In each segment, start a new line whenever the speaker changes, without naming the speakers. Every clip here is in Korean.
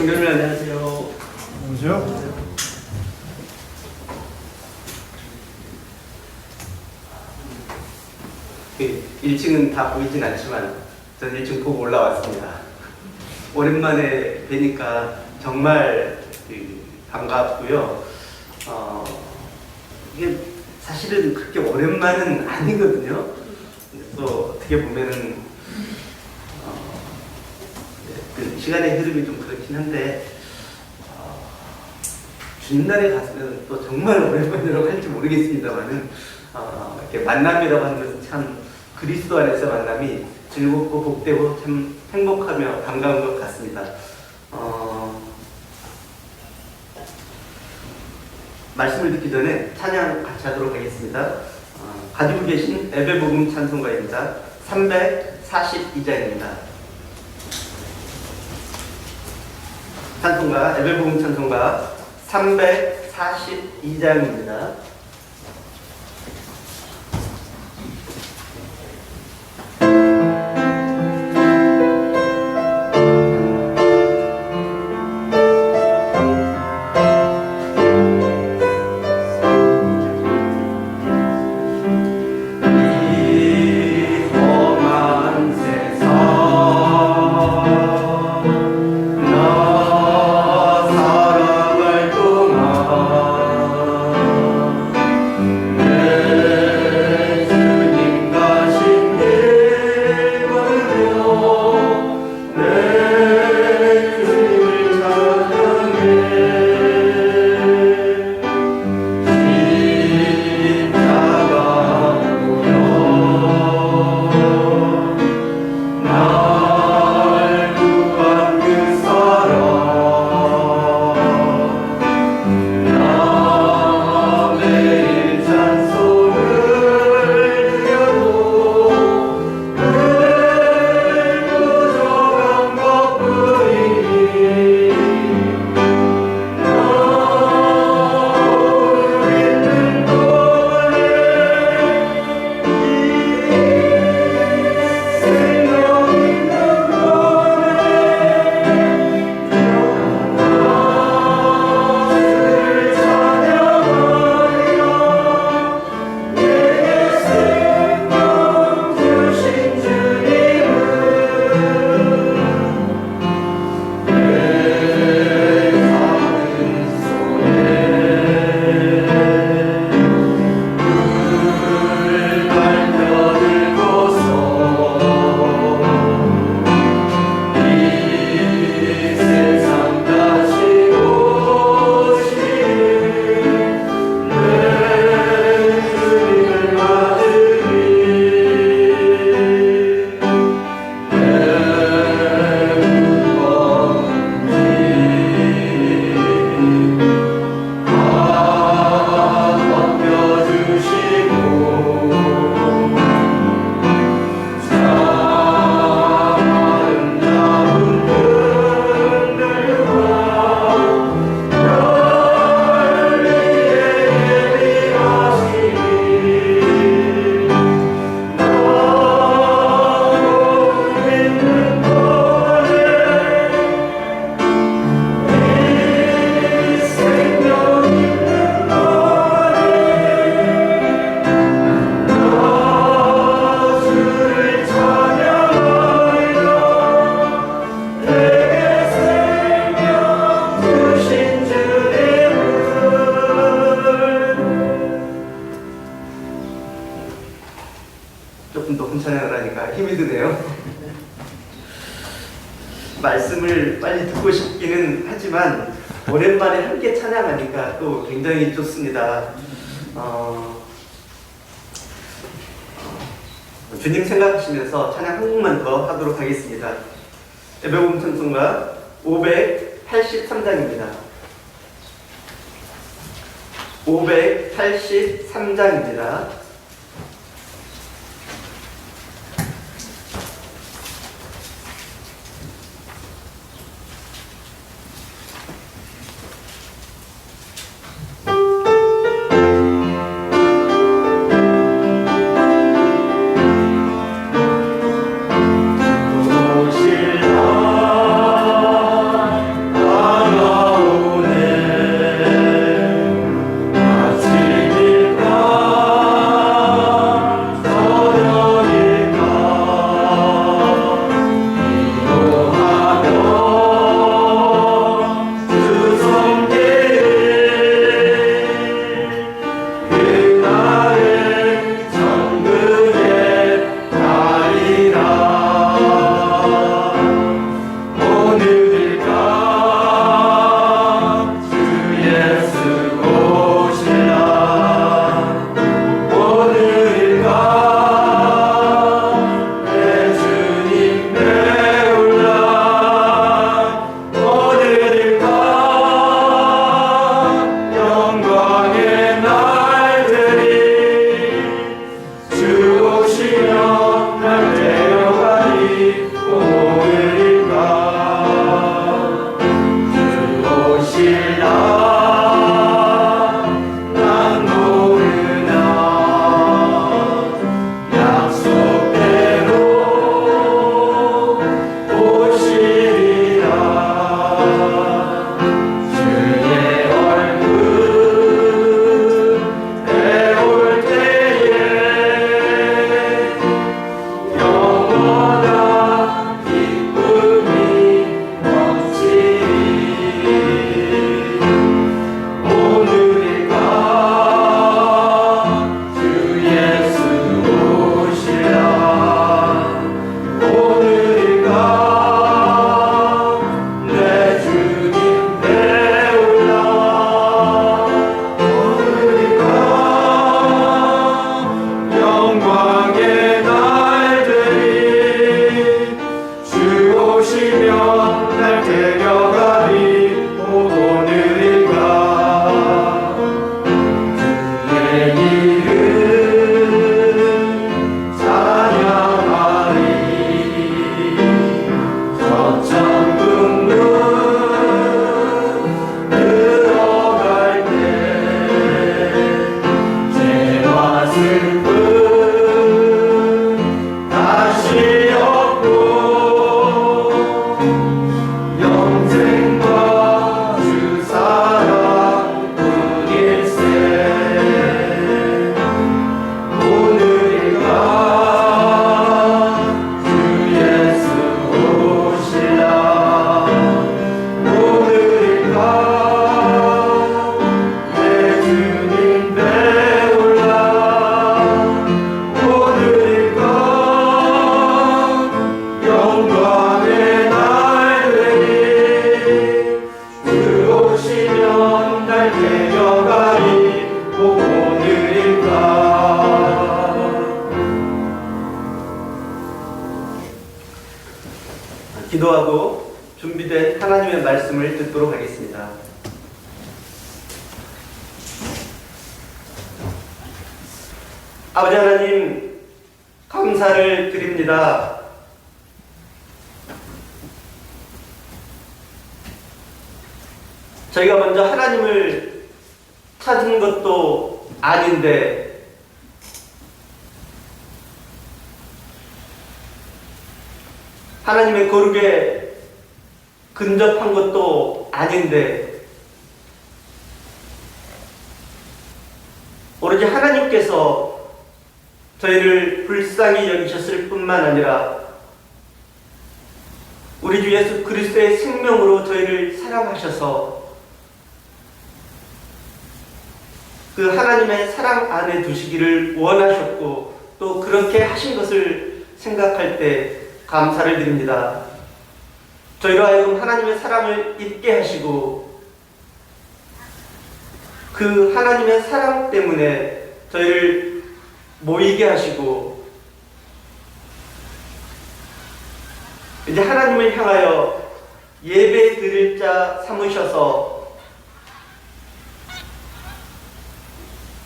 성교님 안녕하세요.
안녕하세요.
1층은 다 보이진 않지만 저는 1층 보고 올라왔습니다. 오랜만에 뵈니까 정말 반갑고요. 이게 사실은 그렇게 오랜만은 아니거든요. 또 어떻게 보면은 그 시간의 흐름이 좀 그렇긴 한데 주님날에 갔으면 또 정말 오랜만이라고 할지 모르겠습니다만은 이렇게 만남이라고 하는 것은 참 그리스도 안에서 만남이 즐겁고 복되고 참 행복하며 반가운 것 같습니다. 말씀을 듣기 전에 찬양 같이 하도록 하겠습니다. 가지고 계신 예배복음 찬송가입니다. 342장입니다. 찬송가, 예배복음 찬송가 342장입니다. 조금 높은 찬양을 하니까 힘이 드네요. 말씀을 빨리 듣고 싶기는 하지만 오랜만에 함께 찬양하니까 또 굉장히 좋습니다. 주님 생각하시면서 찬양 한 곡만 더 하도록 하겠습니다. 예배복음 찬송가 583장입니다. 583장입니다.
오실라
기도하고 준비된 하나님의 말씀을 듣도록 하겠습니다. 아버지 하나님, 감사를 드립니다. 저희가 먼저 하나님을 찾은 것도 아닌데 하나님의 거룩에 근접한 것도 아닌데 오로지 하나님께서 저희를 불쌍히 여기셨을 뿐만 아니라 우리 주 예수 그리스도의 생명으로 저희를 사랑하셔서 그 하나님의 사랑 안에 두시기를 원하셨고 또 그렇게 하신 것을 생각할 때 감사를 드립니다. 저희로 하여금 하나님의 사랑을 잊게 하시고 그 하나님의 사랑 때문에 저희를 모이게 하시고 이제 하나님을 향하여 예배 드릴 자 삼으셔서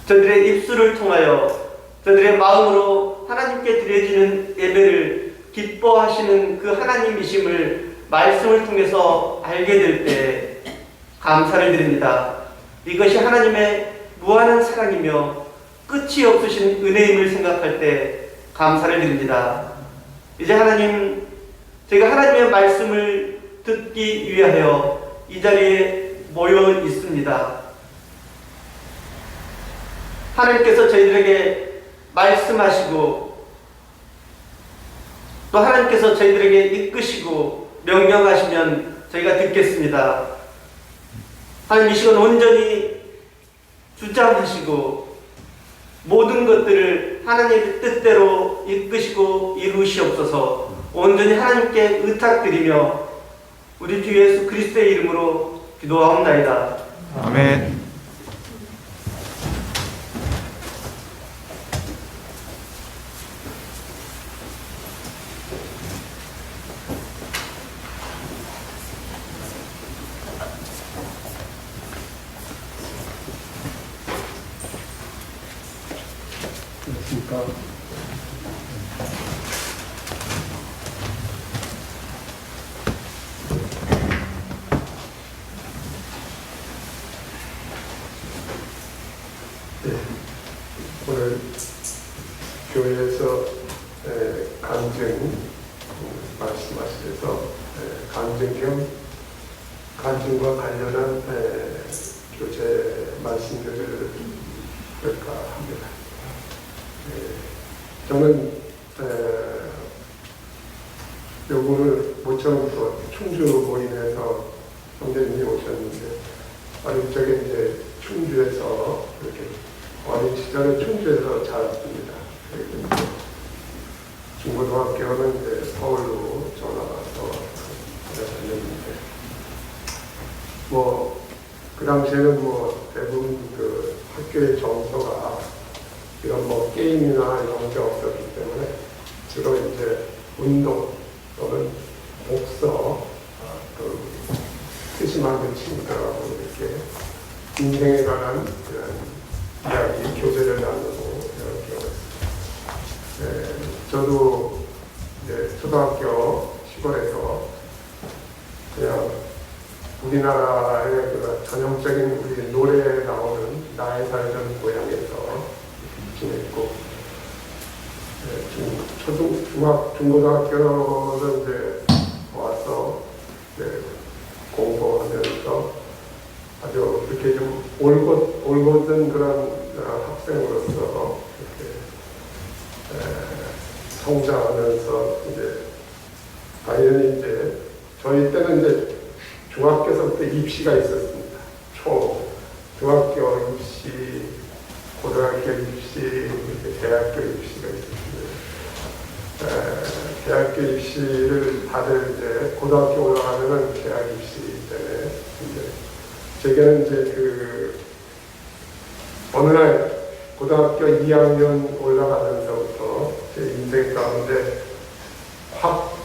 저들의 입술을 통하여 저들의 마음으로 하나님께 드려지는 예배를 기뻐하시는 그 하나님이심을 말씀을 통해서 알게 될 때 감사를 드립니다. 이것이 하나님의 무한한 사랑이며 끝이 없으신 은혜임을 생각할 때 감사를 드립니다. 이제 하나님, 제가 하나님의 말씀을 듣기 위하여 이 자리에 모여 있습니다. 하나님께서 저희들에게 말씀하시고 또 하나님께서 저희들에게 이끄시고 명령하시면 저희가 듣겠습니다. 하나님, 이 시간 온전히 주장하시고 모든 것들을 하나님의 뜻대로 이끄시고 이루시옵소서. 온전히 하나님께 의탁드리며 우리 주 예수 그리스도의 이름으로 기도하옵나이다.
아멘.
오늘 교회에서 간증 말씀하셔서 간증 겸 간증과 관련한 교재 말씀들을 할까 합니다. 저는 요거를 모처럼 충주 모임에서 선생님이 오셨는데 어릴 적에 이제 충주에서 이렇게 어린 시절에 충주에서 자랐습니다. 그리고 이제 중고등학교는 이제 서울로 전화 와서 다녔는데 그 당시에는 대부분 그 학교의 정서가 이런 게임이나 이런 게 없었기 때문에 주로 이제 운동 또는 독서, 또 뜻이 만든 친구들하고 이렇게 인생에 관한 그런 이야기, 교제를 나누고 이런 경우가 있습니다. 저도 이제 초등학교 시골에서 그냥 우리나라의 그 전형적인 우리 노래에 나오는 나의 살던 고향에서 지냈고, 중고등학교는 이제 와서 공부하면서 아주 이렇게 좀 올곧은 그런 학생으로서 이렇게 성장하면서 이제 당연히 이제 저희 때는 이제 중학교에서부터 입시가 있었습니다. 중학교 입시, 고등학교 입시, 대학교 입시가 있었습니다. 대학교 입시를 다들 이제 고등학교 올라가면은 대학 입시 때문에 이제 제게는 이제 어느 날 고등학교 2학년 올라가면서부터 제 인생 가운데 확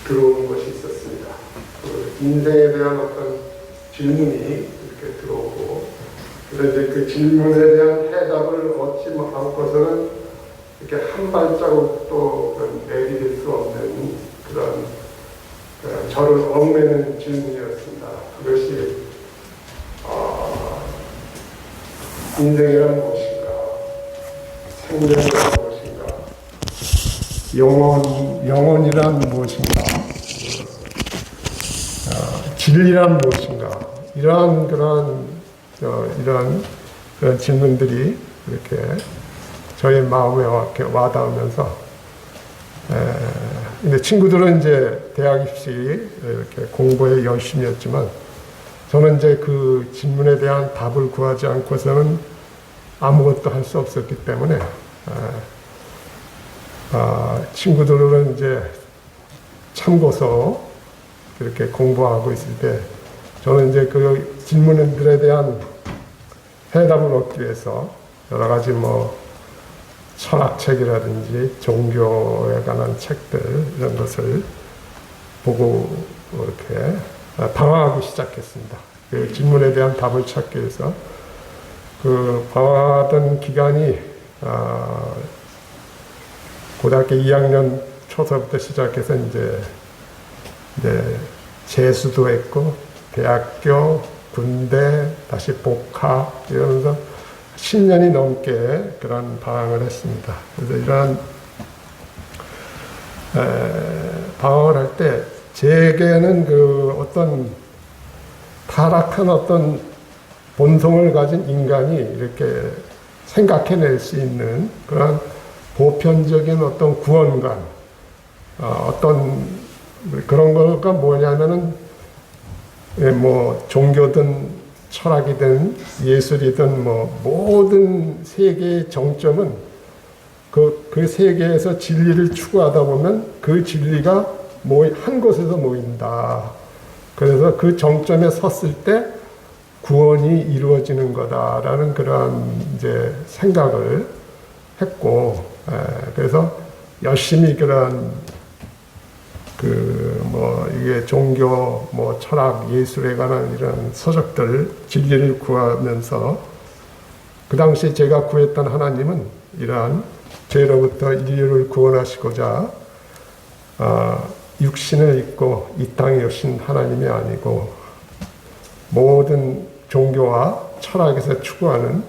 들어온 것이 있었습니다. 그 인생에 대한 어떤 질문이 이렇게 들어오고, 그런데 그 질문에 대한 해답을 얻지 않고서는 이렇게 한 발자국도 내디딜 수 없는 그런 저를 얽매는 질문이었습니다. 그것이 인생이란 무엇인가, 생명이란 무엇인가, 영혼이란 무엇인가, 진리란 무엇인가, 이러한 그런 질문들이 이렇게 저희 마음에 와닿으면서, 근데 친구들은 이제 대학 입시 이렇게 공부에 열심히 했지만, 저는 이제 그 질문에 대한 답을 구하지 않고서는 아무것도 할 수 없었기 때문에, 친구들은 이제 참고서 이렇게 공부하고 있을 때, 저는 이제 그 질문들에 대한 해답을 얻기 위해서 여러 가지 철학책이라든지 종교에 관한 책들 이런 것을 보고 이렇게 방황하기 시작했습니다. 그 질문에 대한 답을 찾기 위해서 그 방황하던 기간이 고등학교 2학년 초서부터 시작해서 이제 재수도 했고 대학교, 군대, 다시 복학 이러면서 10년이 넘게 그런 방황을 했습니다. 그래서 이러한 방황을 할 때 제게는 그 어떤 타락한 어떤 본성을 가진 인간이 이렇게 생각해낼 수 있는 그런 보편적인 어떤 구원관, 어떤 그런 거가 뭐냐면은 종교든 철학이든 예술이든 모든 세계의 정점은 그 세계에서 진리를 추구하다 보면 그 진리가 한 곳에서 모인다. 그래서 그 정점에 섰을 때 구원이 이루어지는 거다라는 그런 이제 생각을 했고, 그래서 열심히 그런 이게 종교, 철학, 예술에 관한 이런 서적들, 진리를 구하면서, 그 당시 제가 구했던 하나님은 이러한 죄로부터 인류를 구원하시고자, 육신을 입고 이 땅에 오신 하나님이 아니고, 모든 종교와 철학에서 추구하는,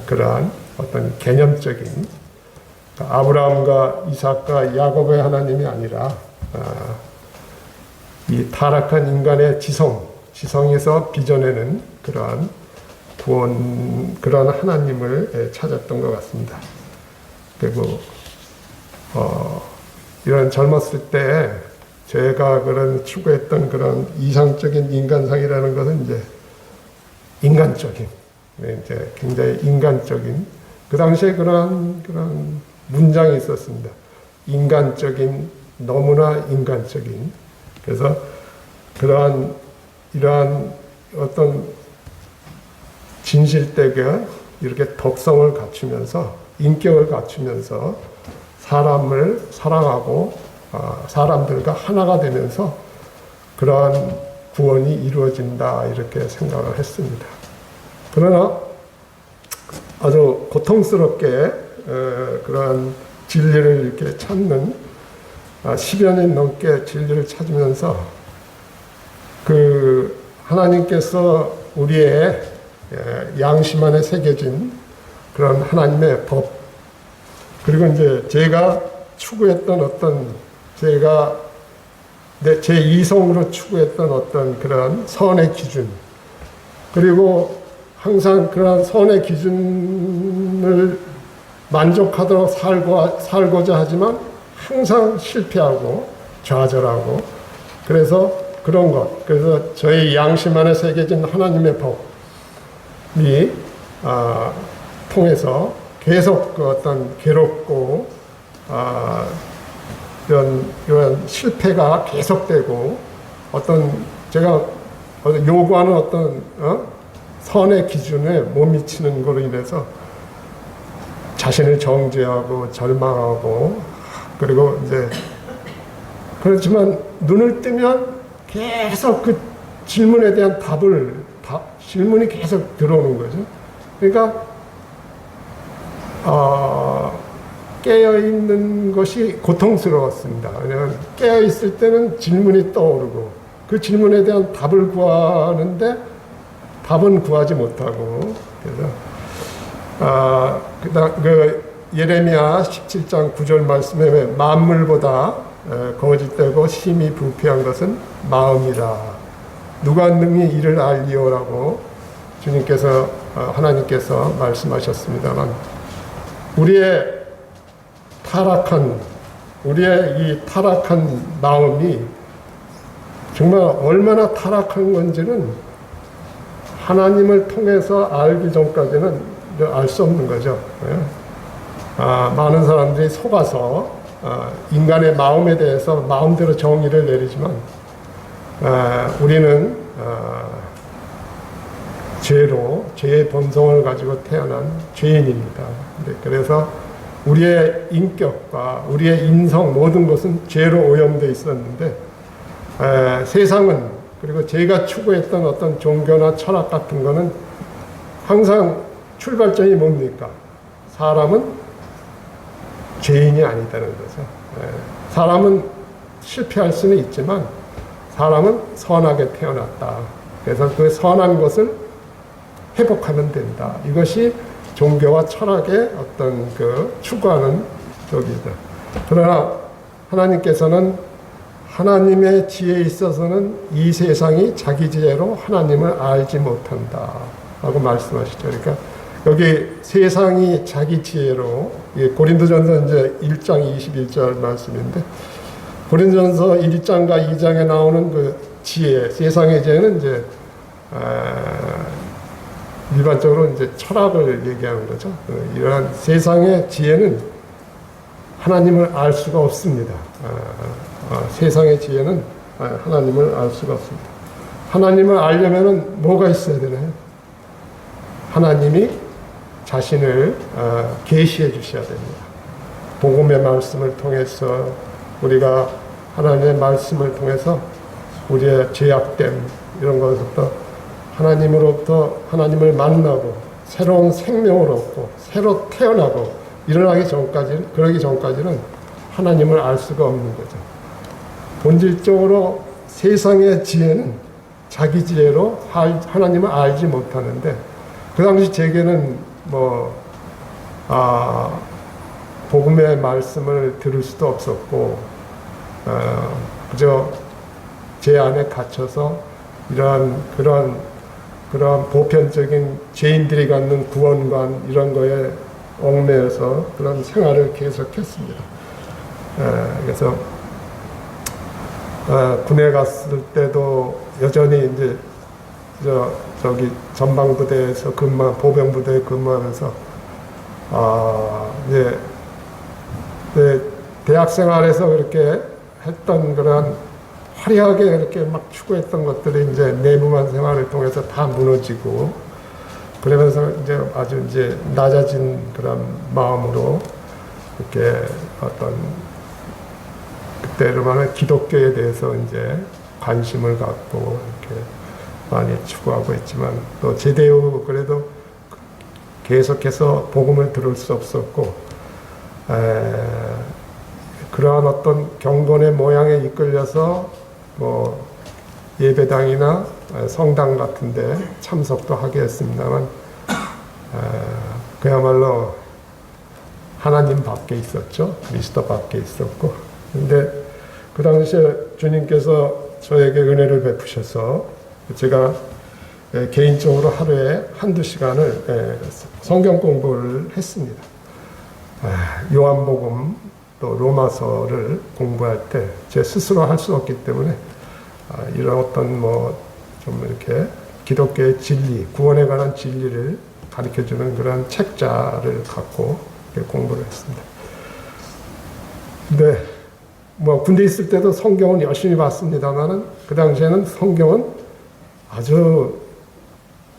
그러한 어떤 개념적인, 아브라함과 이삭과 야곱의 하나님이 아니라 이 타락한 인간의 지성에서 빚어내는 그러한 구원, 그러한 하나님을 찾았던 것 같습니다. 그리고 이런 젊었을 때 제가 그런 추구했던 그런 이상적인 인간상이라는 것은 이제 인간적인, 이제 굉장히 인간적인, 그 당시에 그런 문장이 있었습니다. 인간적인, 너무나 인간적인. 그래서 이러한 어떤 진실되게 이렇게 덕성을 갖추면서, 인격을 갖추면서 사람을 사랑하고 사람들과 하나가 되면서 그러한 구원이 이루어진다, 이렇게 생각을 했습니다. 그러나 아주 고통스럽게 그러한 진리를 이렇게 찾는 10여 년 넘게 진리를 찾으면서 그 하나님께서 우리의 양심 안에 새겨진 그런 하나님의 법, 그리고 이제 제가 추구했던 어떤 제 이성으로 추구했던 어떤 그런 선의 기준, 그리고 항상 그런 선의 기준을 만족하도록 살고자 하지만 항상 실패하고 좌절하고, 그래서 그런 것, 그래서 저희 양심 안에 새겨진 하나님의 법이 통해서 계속 그 어떤 괴롭고 이런 실패가 계속되고, 어떤 제가 요구하는 어떤 선의 기준에 못 미치는 것으로 인해서 자신을 정죄하고 절망하고, 그리고 이제 그렇지만 눈을 뜨면 계속 그 질문에 대한 질문이 계속 들어오는 거죠. 그러니까 깨어있는 것이 고통스러웠습니다. 왜냐하면 깨어있을 때는 질문이 떠오르고 그 질문에 대한 답을 구하는데 답은 구하지 못하고, 그래서 예레미야 17장 9절 말씀에 만물보다 거짓되고 심히 부패한 것은 마음이라. 누가 능히 이를 알리오라고 주님께서 하나님께서 말씀하셨습니다만, 우리의 이 타락한 마음이 정말 얼마나 타락한 건지는 하나님을 통해서 알기 전까지는 알 수 없는 거죠. 많은 사람들이 속아서 인간의 마음에 대해서 마음대로 정의를 내리지만, 우리는 죄의 본성을 가지고 태어난 죄인입니다. 그래서 우리의 인격과 우리의 인성 모든 것은 죄로 오염되어 있었는데, 세상은, 그리고 제가 추구했던 어떤 종교나 철학 같은 거는 항상 출발점이 뭡니까? 사람은 죄인이 아니다는 거죠. 사람은 실패할 수는 있지만 사람은 선하게 태어났다. 그래서 그 선한 것을 회복하면 된다. 이것이 종교와 철학의 어떤 추구하는 쪽이다. 그러나 하나님께서는 하나님의 지혜에 있어서는 이 세상이 자기 지혜로 하나님을 알지 못한다 라고 말씀하시죠. 그러니까 여기 세상이 자기 지혜로, 고린도전서 이제 1장 21절 말씀인데, 고린도전서 1장과 2장에 나오는 그 지혜, 세상의 지혜는 이제 일반적으로 이제 철학을 얘기하는 거죠. 이러한 세상의 지혜는 하나님을 알 수가 없습니다. 세상의 지혜는 하나님을 알 수가 없습니다. 하나님을 알려면은 뭐가 있어야 되나요? 하나님이 자신을 계시해 주셔야 됩니다. 복음의 말씀을 통해서, 우리가 하나님의 말씀을 통해서 우리의 죄악됨 이런 것부터 하나님으로부터 하나님을 만나고 새로운 생명을 얻고 새로 태어나고 그러기 전까지는 하나님을 알 수가 없는 거죠. 본질적으로 세상의 지혜는 자기 지혜로 하나님을 알지 못하는데, 그 당시 제게는 복음의 말씀을 들을 수도 없었고, 그저 제 안에 갇혀서 그러한 보편적인 죄인들이 갖는 구원관 이런 거에 얽매여서 그런 생활을 계속했습니다. 그래서 군에 갔을 때도 여전히 이제 저기 전방부대에서 보병부대에 근무하면서 이제 대학 생활에서 그렇게 했던 그런 화려하게 이렇게 막 추구했던 것들이 이제 내무만 생활을 통해서 다 무너지고, 그러면서 이제 아주 이제 낮아진 그런 마음으로 이렇게 어떤 그때로 말하면 기독교에 대해서 이제 관심을 갖고 이렇게 많이 추구하고 있지만, 또 제대 후 그래도 계속해서 복음을 들을 수 없었고, 그러한 어떤 경건의 모양에 이끌려서 예배당이나 성당 같은데 참석도 하게 했습니다만, 그야말로 하나님 밖에 있었죠. 그리스도 밖에 있었고, 근데 그 당시에 주님께서 저에게 은혜를 베푸셔서 제가 개인적으로 하루에 한두 시간을 성경 공부를 했습니다. 요한복음 또 로마서를 공부할 때 제 스스로 할 수 없기 때문에 이런 어떤 좀 이렇게 기독교의 진리, 구원에 관한 진리를 가르쳐주는 그런 책자를 갖고 공부를 했습니다. 근데 군대 있을 때도 성경은 열심히 봤습니다만은, 그 당시에는 성경은 아주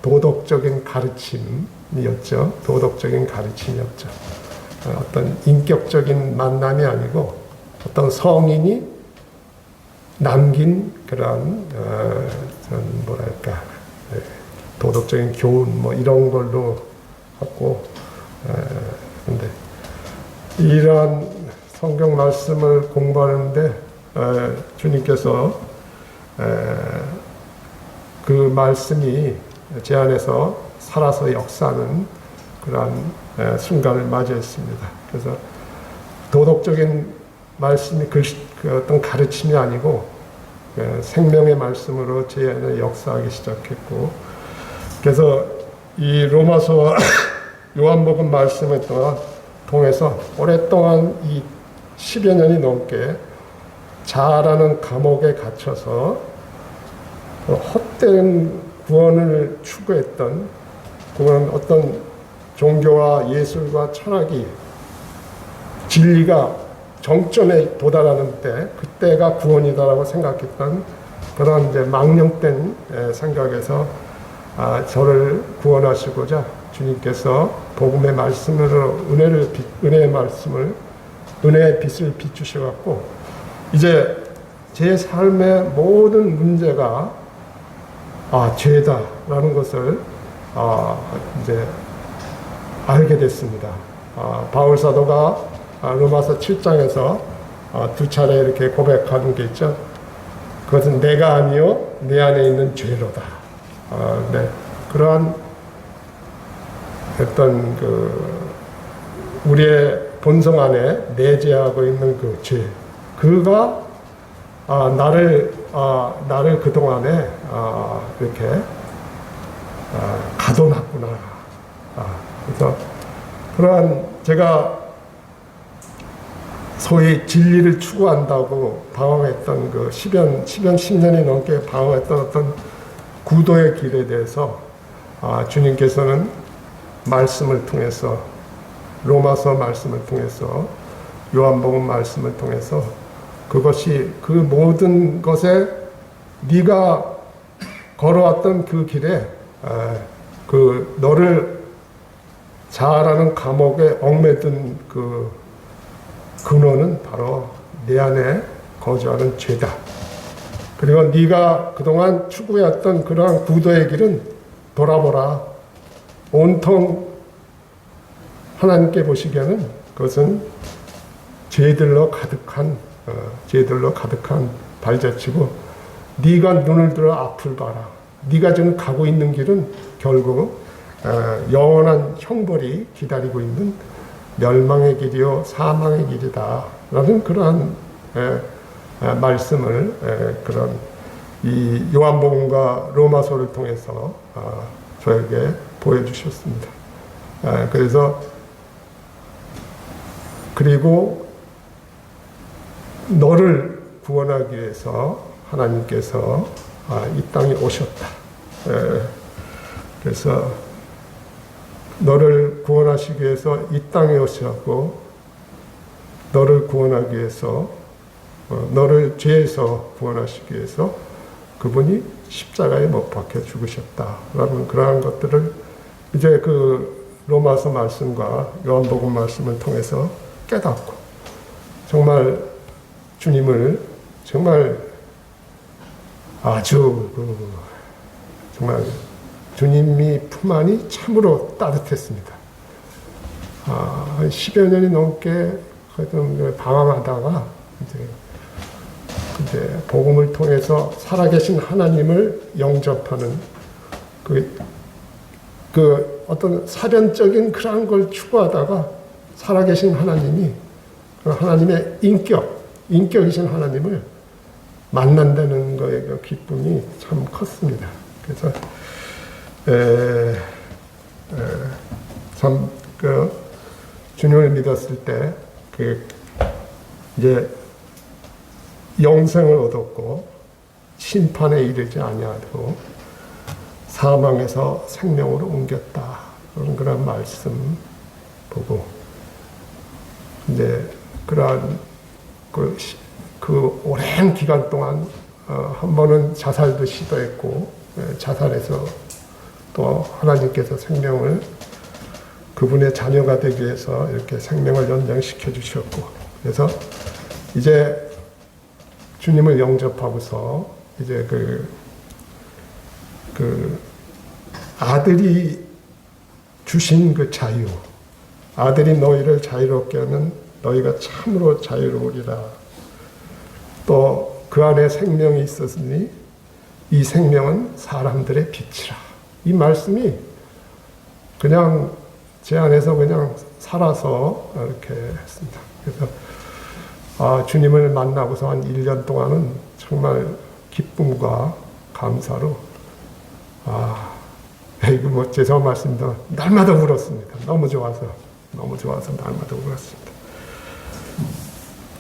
도덕적인 가르침이었죠. 도덕적인 가르침이었죠. 어떤 인격적인 만남이 아니고 어떤 성인이 남긴 그런 뭐랄까 도덕적인 교훈 뭐 이런 걸로 하고 근데 이러한 성경 말씀을 공부하는데 주님께서 그 말씀이 제 안에서 살아서 역사하는 그러한 순간을 맞이했습니다. 그래서 도덕적인 말씀이 그 어떤 가르침이 아니고 생명의 말씀으로 제 안에 역사하기 시작했고, 그래서 이 로마서와 요한복음 말씀을 통해서 오랫동안 이 10여 년이 넘게 자아라는 감옥에 갇혀서 헛된 구원을 추구했던 그런 어떤 종교와 예술과 철학이 진리가 정점에 도달하는 때 그때가 구원이다라고 생각했던 그런 이제 망령된 생각에서 저를 구원하시고자 주님께서 복음의 말씀으로 은혜의 말씀을 은혜의 빛을 비추셔 갖고 이제 제 삶의 모든 문제가 죄다라는 것을 이제 알게 됐습니다. 바울 사도가 로마서 7장에서 두 차례 이렇게 고백하는 게 있죠. 그것은 내가 아니요 내 안에 있는 죄로다. 네. 그러한 어떤 우리의 본성 안에 내재하고 있는 그 죄, 그가 나를 그 동안에 이렇게 가둬놨구나. 그래서 그러한 제가 소위 진리를 추구한다고 방황했던 그 10년이 넘게 방황했던 어떤 구도의 길에 대해서 주님께서는 말씀을 통해서 로마서 말씀을 통해서 요한복음 말씀을 통해서 그것이 그 모든 것에 네가 걸어왔던 그 길에 그 너를 자아라는 감옥에 얽매든 그 근원은 바로 내 안에 거주하는 죄다. 그리고 네가 그동안 추구해왔던 그러한 구도의 길은 돌아보라. 온통 하나님께 보시기에는 그것은 죄들로 가득한 발자취고 네가 눈을 들어 앞을 봐라. 네가 지금 가고 있는 길은 결국 영원한 형벌이 기다리고 있는 멸망의 길이요 사망의 길이다 라는 그러한 말씀을 그런 이 요한복음과 로마서를 통해서 저에게 보여주셨습니다. 그리고 너를 구원하기 위해서 하나님께서 이 땅에 오셨다. 그래서 너를 구원하시기 위해서 이 땅에 오셨고 너를 구원하기 위해서 너를 죄에서 구원하시기 위해서 그분이 십자가에 못 박혀 죽으셨다라는 그러한 것들을 이제 그 로마서 말씀과 요한복음 말씀을 통해서 깨닫고 정말 주님을 정말 아주 정말 주님이 품 안이 참으로 따뜻했습니다. 한 10여 년이 넘게 방황하다가 이제 복음을 통해서 살아계신 하나님을 영접하는 그 어떤 사변적인 그러한 걸 추구하다가 살아계신 하나님이 하나님의 인격이신 하나님을 만난다는 거에 그 기쁨이 참 컸습니다. 그래서 참 주님을 믿었을 때 이제 영생을 얻었고 심판에 이르지 아니하고 사망에서 생명으로 옮겼다 그런 말씀 보고 이제 그러한 그 오랜 기간 동안 한 번은 자살도 시도했고 자살해서 또 하나님께서 생명을 그분의 자녀가 되기 위해서 이렇게 생명을 연장시켜 주셨고 그래서 이제 주님을 영접하고서 이제 아들이 주신 그 자유, 아들이 너희를 자유롭게 하면 너희가 참으로 자유로우리라. 또 그 안에 생명이 있었으니 이 생명은 사람들의 빛이라. 이 말씀이 그냥 제 안에서 그냥 살아서 이렇게 했습니다. 그래서 주님을 만나고서 한 1년 동안은 정말 기쁨과 감사로 이거 뭐 죄송한 말씀입니다. 날마다 울었습니다. 너무 좋아서 날마다 울었습니다.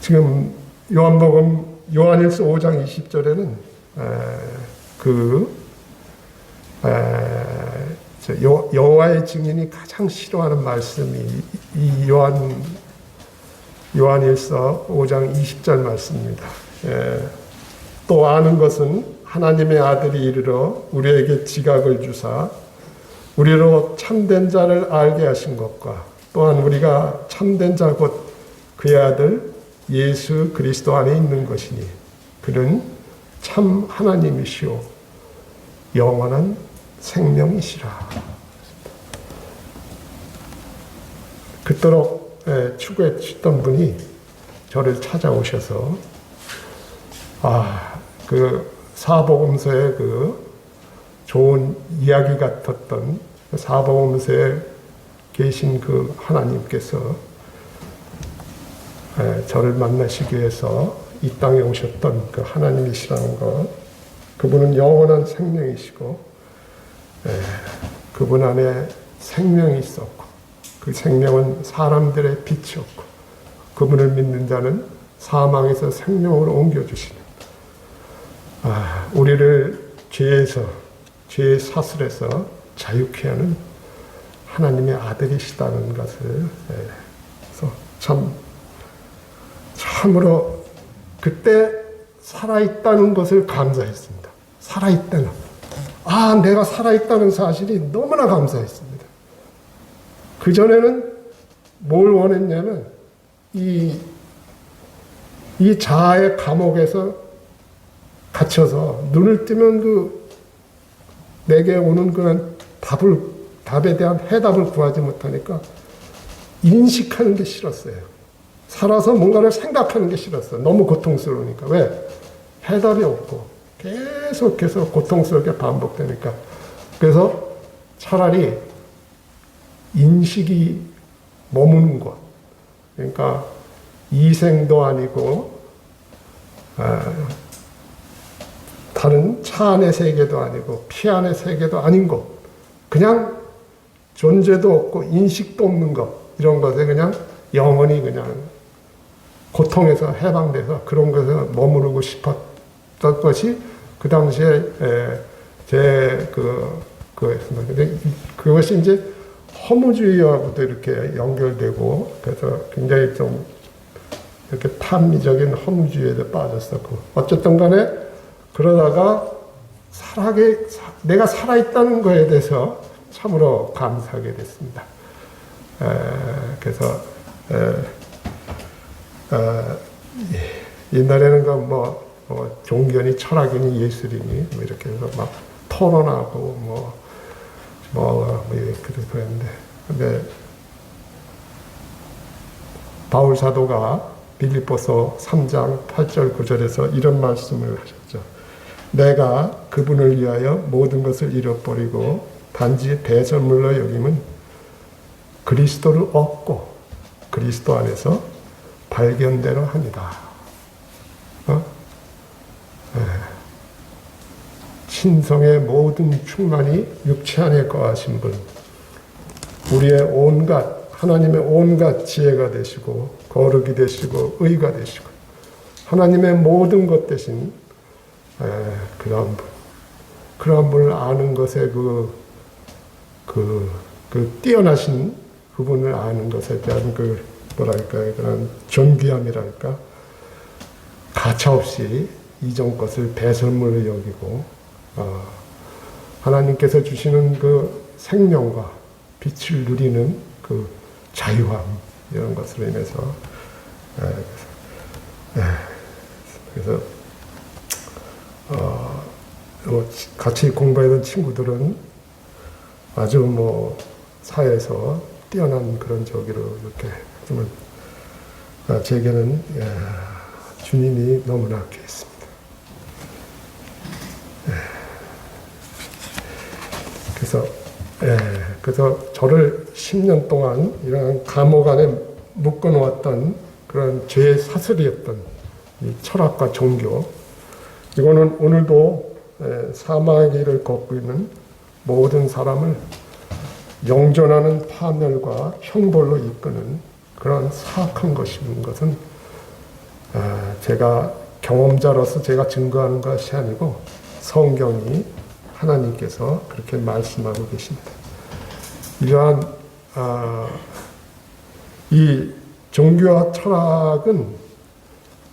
지금 요한복음 요한일서 5장 20절에는 여호와의 증인이 가장 싫어하는 말씀이 이 요한일서 5장 20절 말씀입니다. 또 아는 것은 하나님의 아들이 이르러 우리에게 지각을 주사 우리로 참된 자를 알게 하신 것과 또한 우리가 참된 자 곧 그의 아들 예수 그리스도 안에 있는 것이니 그는 참 하나님이시오 영원한 생명이시라. 그토록 추구했던 분이 저를 찾아오셔서 그 사복음서의 그 좋은 이야기 같았던 사복음서에 계신 그 하나님께서 저를 만나시기 위해서 이 땅에 오셨던 그 하나님이시라는 것, 그분은 영원한 생명이시고 그분 안에 생명이 있었고 그 생명은 사람들의 빛이었고 그분을 믿는 자는 사망에서 생명으로 옮겨주시는 우리를 죄의 사슬에서 자유케 하는 하나님의 아들이시다는 것을 그래서 참으로 그때 살아있다는 것을 감사했습니다. 살아있다는 내가 살아있다는 사실이 너무나 감사했습니다. 그전에는 뭘 원했냐면 이 자아의 감옥에서 갇혀서 눈을 뜨면 내게 오는 그런 답에 대한 해답을 구하지 못하니까 인식하는 게 싫었어요. 살아서 뭔가를 생각하는 게 싫었어요. 너무 고통스러우니까. 왜? 해답이 없고 계속해서 고통스럽게 반복되니까. 그래서 차라리 인식이 머무는 곳, 그러니까 이생도 아니고 다른 차 안의 세계도 아니고 피 안의 세계도 아닌 곳, 그냥 존재도 없고 인식도 없는 것, 이런 것에 그냥 영원히 그냥 고통에서 해방돼서 그런 것에 머무르고 싶었던 것이 그 당시에 그거였습니다. 근데 그것이 이제 허무주의하고도 이렇게 연결되고 그래서 굉장히 좀 이렇게 탐미적인 허무주의에도 빠졌었고 어쨌든 간에 그러다가 내가 살아있다는 것에 대해서 참으로 감사하게 됐습니다. 그래서 옛날에는 종교니 철학이니 예술이니 이렇게 해서 막 토론하고 이렇게 그랬는데, 근데 바울 사도가 빌립보서 3장 8절 9절에서 이런 말씀을 하셨죠. 내가 그분을 위하여 모든 것을 잃어버리고 단지 배설물로 여김은 그리스도를 얻고 그리스도 안에서 발견대로 합니다. 신성의 모든 충만이 육체 안에 거하신 분, 우리의 하나님의 온갖 지혜가 되시고 거룩이 되시고 의가 되시고 하나님의 모든 것 대신 그런 분을 아는 것에 뛰어나신 그분을 아는 것에 대한 그런 존귀함이랄까, 가차없이 이전 것을 배설물로 여기고 하나님께서 주시는 그 생명과 빛을 누리는 그 자유함, 이런 것으로 인해서 그래서 같이 공부했던 친구들은 아주 사회에서 뛰어난 그런 저기로 이렇게 하지만 제게는 주님이 너무나 귀했습니다. 그래서 저를 10년 동안 이런 감옥 안에 묶어놓았던 그런 죄의 사슬이었던 이 철학과 종교, 이거는 오늘도 사망의 길을 걷고 있는 모든 사람을 영존하는 파멸과 형벌로 이끄는 그런 사악한 것인 것은 제가 경험자로서 제가 증거하는 것이 아니고 성경이 하나님께서 그렇게 말씀하고 계십니다. 이러한 이 종교와 철학은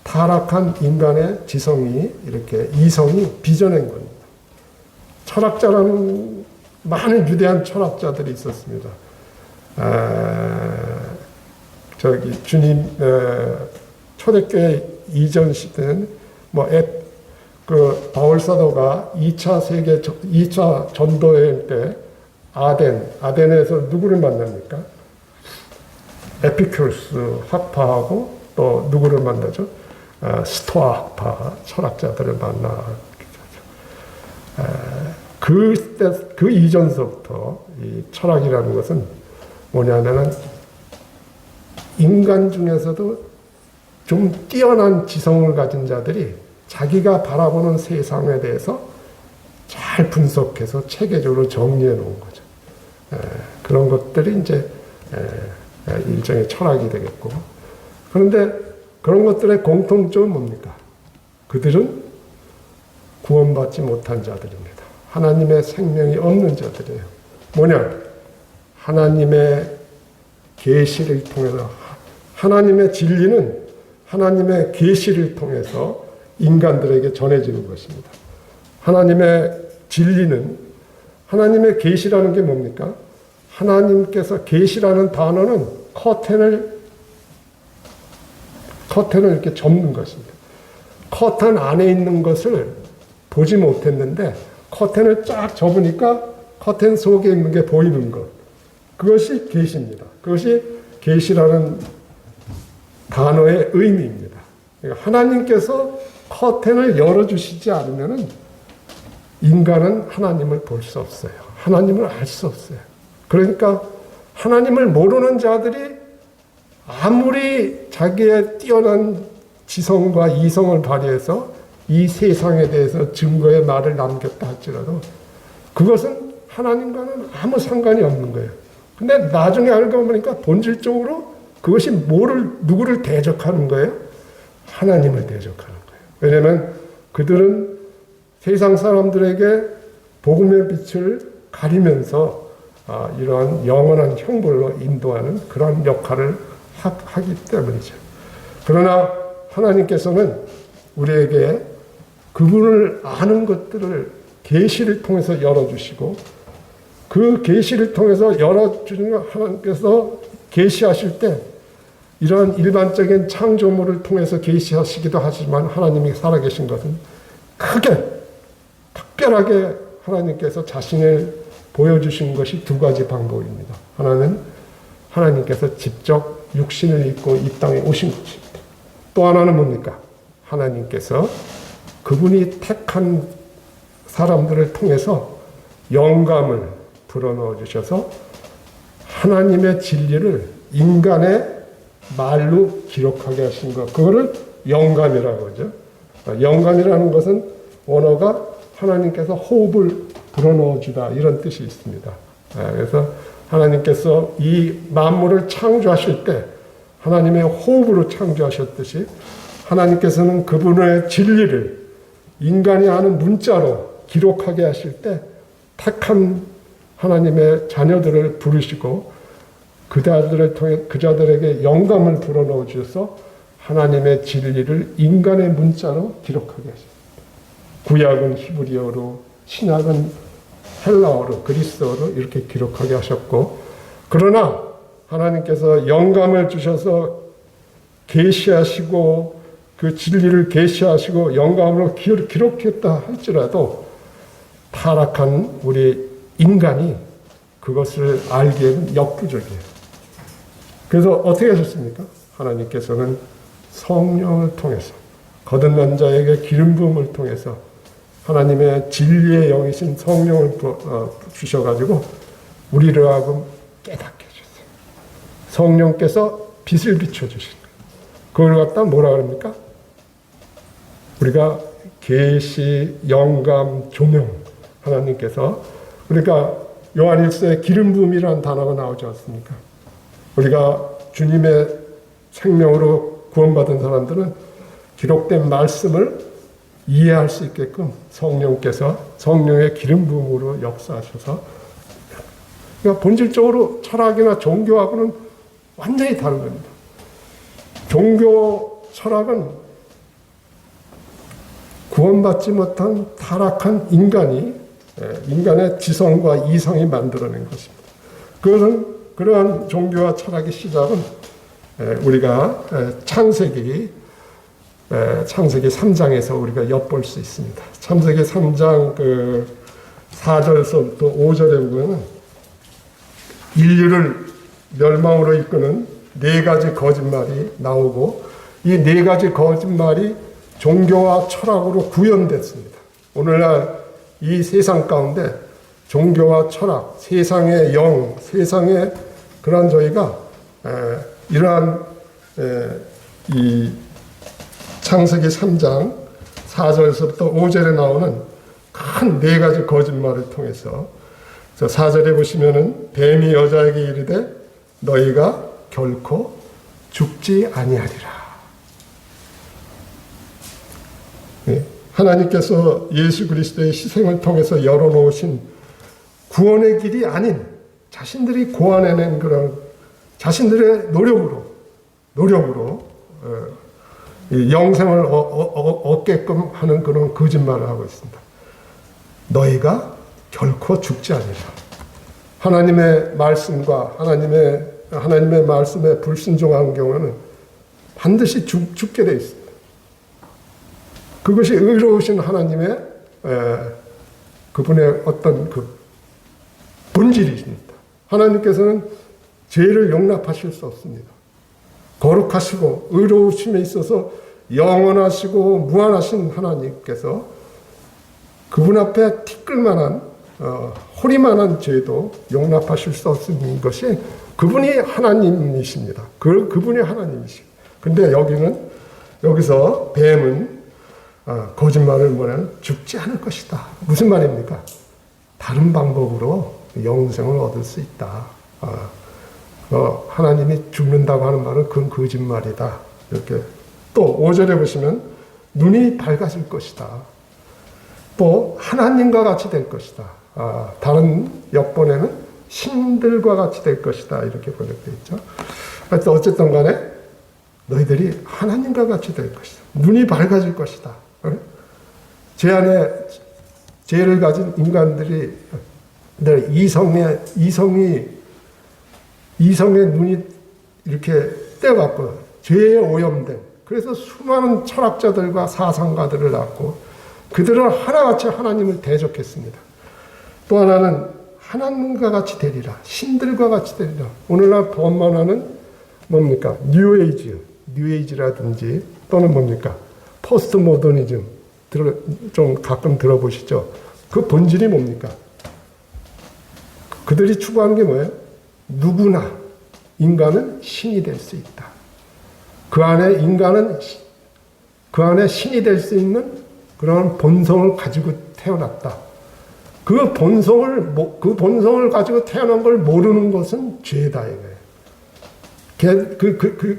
타락한 인간의 지성이 이렇게 이성이 빚어낸 겁니다. 철학자라는 많은 위대한 철학자들이 있었습니다. 주님 초대교회 이전 시대는 바울 사도가 2차 전도여행 때 아덴에서 누구를 만납니까? 에피큐로스 학파하고 또 누구를 만나죠? 스토아 학파 철학자들을 만나. 그 이전서부터 이 철학이라는 것은 뭐냐면은 인간 중에서도 좀 뛰어난 지성을 가진 자들이 자기가 바라보는 세상에 대해서 잘 분석해서 체계적으로 정리해 놓은 거죠. 그런 것들이 이제 일종의 철학이 되겠고, 그런데 그런 것들의 공통점은 뭡니까? 그들은 구원받지 못한 자들입니다. 하나님의 생명이 없는 자들이에요. 뭐냐? 하나님의 계시를 통해서, 하나님의 진리는 하나님의 계시를 통해서 인간들에게 전해지는 것입니다. 하나님의 진리는, 하나님의 계시라는 게 뭡니까? 하나님께서 계시라는 단어는 커튼을 이렇게 접는 것입니다. 커튼 안에 있는 것을 보지 못했는데 커튼을 쫙 접으니까 커튼 속에 있는 게 보이는 것. 그것이 계시입니다. 그것이 계시라는 단어의 의미입니다. 그러니까 하나님께서 커튼을 열어주시지 않으면 인간은 하나님을 볼 수 없어요. 하나님을 알 수 없어요. 그러니까 하나님을 모르는 자들이 아무리 자기의 뛰어난 지성과 이성을 발휘해서 이 세상에 대해서 증거의 말을 남겼다 할지라도 그것은 하나님과는 아무 상관이 없는 거예요. 근데 나중에 알고 보니까 본질적으로 그것이 누구를 대적하는 거예요? 하나님을 대적하는 거예요. 왜냐하면 그들은 세상 사람들에게 복음의 빛을 가리면서 이러한 영원한 형벌로 인도하는 그런 역할을 하기 때문이죠. 그러나 하나님께서는 우리에게 그분을 아는 것들을 계시를 통해서 열어주시고, 그 계시를 통해서 열어주는 하나님께서 계시하실 때 이러한 일반적인 창조물을 통해서 계시하시기도 하지만 하나님이 살아계신 것은 크게 특별하게 하나님께서 자신을 보여주신 것이 두 가지 방법입니다. 하나는 하나님께서 직접 육신을 입고 이 땅에 오신 것입니다. 또 하나는 뭡니까? 하나님께서 그분이 택한 사람들을 통해서 영감을 불어넣어 주셔서 하나님의 진리를 인간의 말로 기록하게 하신 것, 그거를 영감이라고 하죠. 영감이라는 것은 원어가 하나님께서 호흡을 불어넣어 주다, 이런 뜻이 있습니다. 그래서 하나님께서 이 만물을 창조하실 때 하나님의 호흡으로 창조하셨듯이 하나님께서는 그분의 진리를 인간이 아는 문자로 기록하게 하실 때 택한 하나님의 자녀들을 부르시고 그 자들을 통해 그 자들에게 영감을 불어넣어 주셔서 하나님의 진리를 인간의 문자로 기록하게 하십니다. 구약은 히브리어로, 신약은 헬라어로, 그리스어로 이렇게 기록하게 하셨고, 그러나 하나님께서 영감을 주셔서 계시하시고 그 진리를 계시하시고 영감으로 기록했다 할지라도 타락한 우리 인간이 그것을 알기에는 역부족이에요. 그래서 어떻게 하셨습니까? 하나님께서는 성령을 통해서 거듭난 자에게 기름 부음을 통해서 하나님의 진리의 영이신 성령을 주셔가지고 우리를 하여금 깨닫게 해주세요. 성령께서 빛을 비춰주신 그걸 갖다 뭐라 그럽니까? 우리가 계시, 영감, 조명 하나님께서 그러니까 요한일서에 기름 부음이라는 단어가 나오지 않습니까? 우리가 주님의 생명으로 구원받은 사람들은 기록된 말씀을 이해할 수 있게끔 성령께서 성령의 기름 부음으로 역사하셔서 그러니까 본질적으로 철학이나 종교하고는 완전히 다른 겁니다. 종교 철학은 구원받지 못한 타락한 인간의 지성과 이성이 만들어낸 것입니다. 그러한 종교와 철학의 시작은 우리가 창세기 3장에서 우리가 엿볼 수 있습니다. 창세기 3장 4절에서부터 5절에 보면 인류를 멸망으로 이끄는 4가지 거짓말이 나오고 이 4가지 거짓말이 종교와 철학으로 구현됐습니다. 오늘날 이 세상 가운데 종교와 철학, 세상의 영, 세상의 그런 저희가 이러한 이 창세기 3장 4절에서부터 5절에 나오는 큰 4가지 거짓말을 통해서 4절에 보시면은 뱀이 여자에게 이르되 너희가 결코 죽지 아니하리라. 네. 하나님께서 예수 그리스도의 희생을 통해서 열어놓으신 구원의 길이 아닌 자신들이 고안해낸 그런 자신들의 노력으로 이 영생을 얻게끔 하는 그런 거짓말을 하고 있습니다. 너희가 결코 죽지 아니라. 하나님의 말씀과 하나님의 말씀에 불순종한 경우는 반드시 죽게 돼 있습니다. 그것이 의로우신 하나님의 그분의 어떤 그 본질이십니다. 하나님께서는 죄를 용납하실 수 없습니다. 거룩하시고 의로우심에 있어서 영원하시고 무한하신 하나님께서 그분 앞에 티끌만한 호리만한 죄도 용납하실 수 없는 것이 그분이 하나님이십니다. 그분이 하나님이십니다. 근데 여기서 뱀은 거짓말을 뭐냐면 죽지 않을 것이다. 무슨 말입니까? 다른 방법으로 영생을 얻을 수 있다. 하나님이 죽는다고 하는 말은 그건 거짓말이다. 이렇게 또 5절에 보시면 눈이 밝아질 것이다. 또 하나님과 같이 될 것이다. 다른 역본에는 신들과 같이 될 것이다. 이렇게 번역되어 있죠. 하여튼 어쨌든 간에 너희들이 하나님과 같이 될 것이다. 눈이 밝아질 것이다. 제 안에 죄를 가진 인간들이 이성의 눈이 이렇게 떼어갖고 죄에 오염된 그래서 수많은 철학자들과 사상가들을 낳고 그들은 하나같이 하나님을 대적했습니다. 또 하나는 하나님과 같이 되리라. 신들과 같이 되리라. 오늘날 번만하는 뭡니까? 뉴에이지라든지 또는 뭡니까? 포스트 모더니즘 좀 가끔 들어보시죠. 그 본질이 뭡니까? 그들이 추구하는 게 뭐예요? 누구나 인간은 신이 될 수 있다. 그 안에 신이 될 수 있는 그런 본성을 가지고 태어났다. 그 본성을 가지고 태어난 걸 모르는 것은 죄다 이거예요.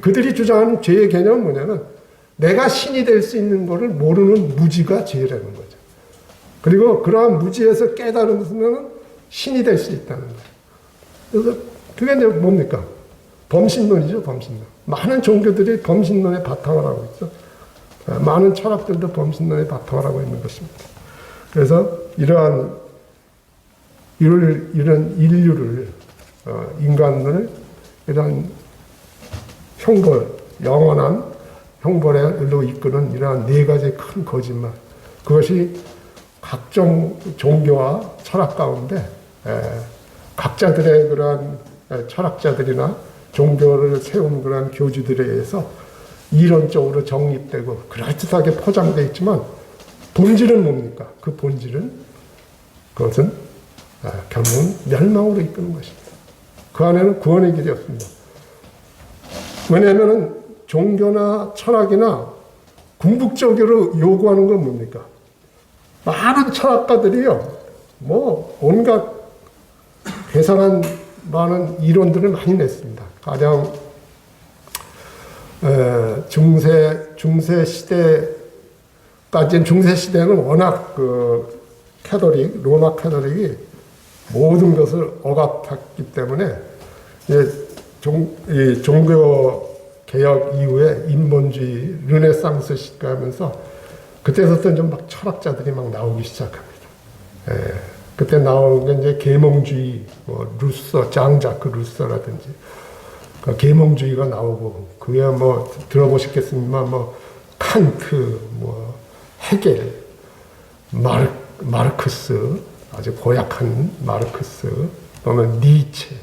그들이 주장하는 죄의 개념은 뭐냐면 내가 신이 될 수 있는 것을 모르는 무지가 죄라는 거죠. 그리고 그러한 무지에서 깨달으면 신이 될 수 있다는 거예요. 그래서 그게 이제 뭡니까? 범신론이죠, 범신론. 많은 종교들이 범신론에 바탕을 하고 있죠. 많은 철학들도 범신론에 바탕을 하고 있는 것입니다. 그래서 이런 인류를, 인간을 이런 형벌, 영원한 형벌로 이끄는 이러한 네 가지 큰 거짓말. 그것이 각종 종교와 철학 가운데 각자들의 그러한 철학자들이나 종교를 세운 그러한 교주들에 의해서 이론적으로 정립되고 그럴듯하게 포장되어 있지만 본질은 뭡니까? 그 본질은 그것은 결국은 멸망으로 이끄는 것입니다. 그 안에는 구원의 길이 없습니다. 왜냐하면 종교나 철학이나 궁극적으로 요구하는 건 뭡니까? 많은 철학가들이요, 온갖 괴상한 많은 이론들을 많이 냈습니다. 가령 중세 시대까지는 중세 시대는 워낙 그 로마 캐톨릭이 모든 것을 억압했기 때문에 이 종교 개혁 이후에 인본주의 르네상스 시대가 하면서 그때부터 좀 막 철학자들이 막 나오기 시작합니다. 그때 나오는 게 이제 계몽주의, 루서, 장자크 루서라든지 그 계몽주의가 나오고 그게 들어보셨겠습니다만 칸트, 헤겔, 마르크스, 아주 고약한 마르크스, 보면 니체,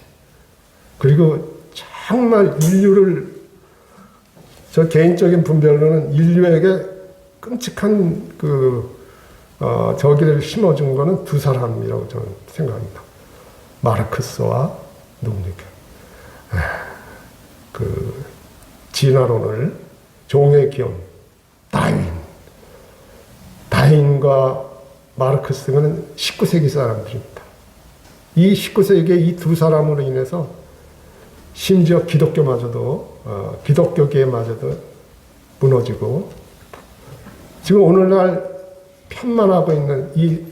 그리고 정말 저 개인적인 분별로는 인류에게 끔찍한 저기를 심어준 거는 두 사람이라고 저는 생각합니다. 마르크스와 누굽니까? 진화론을 종의 기원, 다윈과 마르크스는 19세기 사람들입니다. 이 19세기에 이 두 사람으로 인해서 심지어 기독교계마저도 무너지고 지금 오늘날 편만하고 있는 이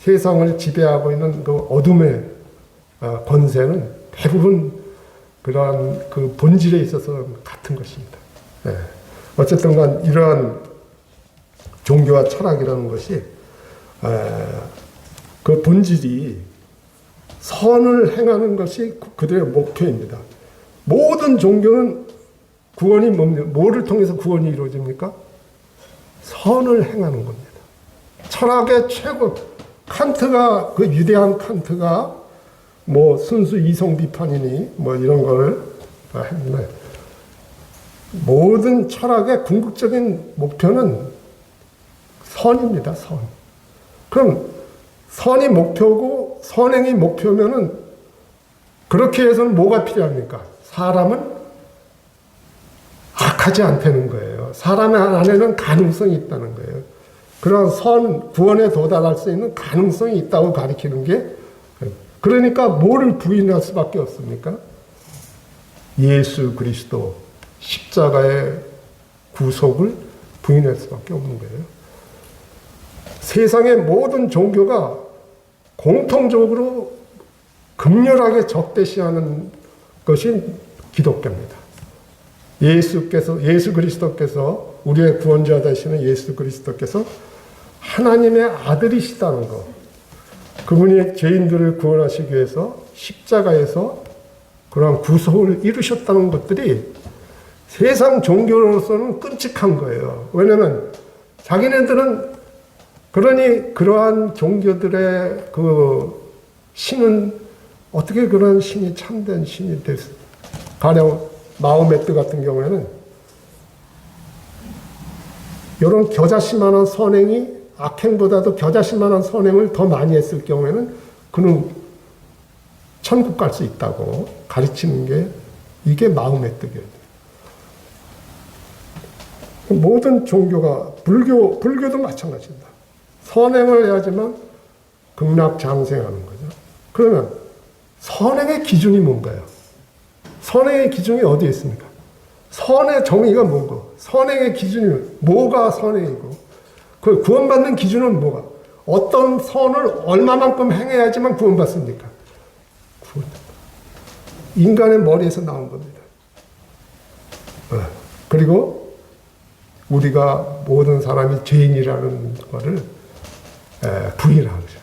세상을 지배하고 있는 그 어둠의 권세는 대부분 그러한 그 본질에 있어서 같은 것입니다. 어쨌든 간 이러한 종교와 철학이라는 것이 그 본질이 선을 행하는 것이 그들의 목표입니다. 모든 종교는 구원이 뭐를 통해서 구원이 이루어집니까? 선을 행하는 겁니다. 철학의 최고, 칸트가, 그 위대한 칸트가 순수 이성 비판이니 이런 걸 했는데, 모든 철학의 궁극적인 목표는 선입니다, 선. 그럼 선이 목표고 선행이 목표면은 그렇게 해서는 뭐가 필요합니까? 사람은 악하지 않다는 거예요. 사람의 안에는 가능성이 있다는 거예요. 그런 구원에 도달할 수 있는 가능성이 있다고 가리키는 게, 그러니까 뭐를 부인할 수밖에 없습니까? 예수 그리스도 십자가의 구속을 부인할 수밖에 없는 거예요. 세상의 모든 종교가 공통적으로 극렬하게 적대시하는 것이 기독교입니다. 예수 그리스도께서, 우리의 구원자 되시는 예수 그리스도께서 하나님의 아들이시다는 것, 그분이 죄인들을 구원하시기 위해서 십자가에서 그러한 구속을 이루셨다는 것들이 세상 종교로서는 끔찍한 거예요. 왜냐하면 자기네들은 그러한 종교들의 그 신은 어떻게 그런 신이 참된 신이 됐을까? 가령 마호메트 같은 경우에는 이런 겨자씨만한 선행이 악행보다도 겨자씨만한 선행을 더 많이 했을 경우에는 그는 천국 갈 수 있다고 가르치는 게 이게 마호메트교예요. 모든 종교가 불교도 마찬가지입니다. 선행을 해야지만 극락장생하는 거죠. 그러면 선행의 기준이 뭔가요? 선행의 기준이 어디에 있습니까? 선의 정의가 뭔고? 선행의 기준이 뭐가 선행이고, 그 구원받는 기준은 뭐가? 어떤 선을 얼마만큼 행해야지만 구원받습니까? 인간의 머리에서 나온 겁니다. 그리고 우리가 모든 사람이 죄인이라는 것을 부인하는 거죠.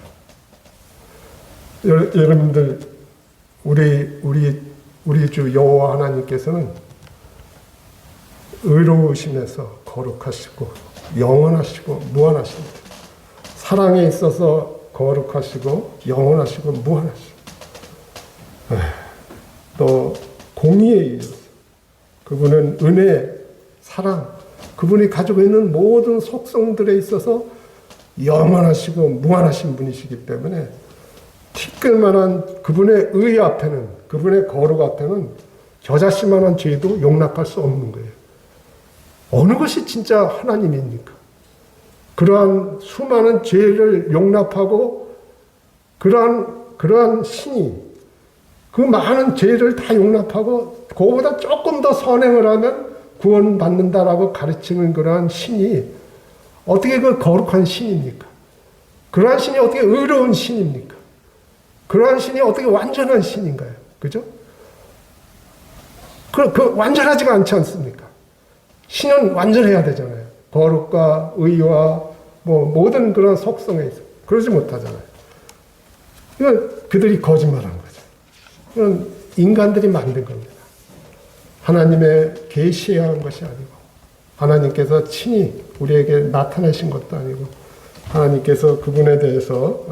여러분들, 우리 주 여호와 하나님께서는 의로우심에서 거룩하시고 영원하시고 무한하십니다. 사랑에 있어서 거룩하시고 영원하시고 무한하시고, 또 공의에 의해서 그분은 은혜, 사랑, 그분이 가지고 있는 모든 속성들에 있어서 영원하시고 무한하신 분이시기 때문에 티끌만한 그분의 의 앞에는, 그분의 거룩 앞에는 겨자씨만한 죄도 용납할 수 없는 거예요. 어느 것이 진짜 하나님입니까? 그러한 수많은 죄를 용납하고 그러한 신이 그 많은 죄를 다 용납하고 그거보다 조금 더 선행을 하면 구원받는다라고 가르치는 그러한 신이 어떻게 그 거룩한 신입니까? 그러한 신이 어떻게 의로운 신입니까? 그러한 신이 어떻게 완전한 신인가요? 그죠? 그 완전하지가 않지 않습니까? 신은 완전해야 되잖아요. 거룩과 의와 뭐 모든 그런 속성에 있어. 그러지 못하잖아요. 이건 그들이 거짓말한 거죠. 이건 인간들이 만든 겁니다. 하나님의 계시해야 한 것이 아니고, 하나님께서 친히 우리에게 나타내신 것도 아니고, 하나님께서 그분에 대해서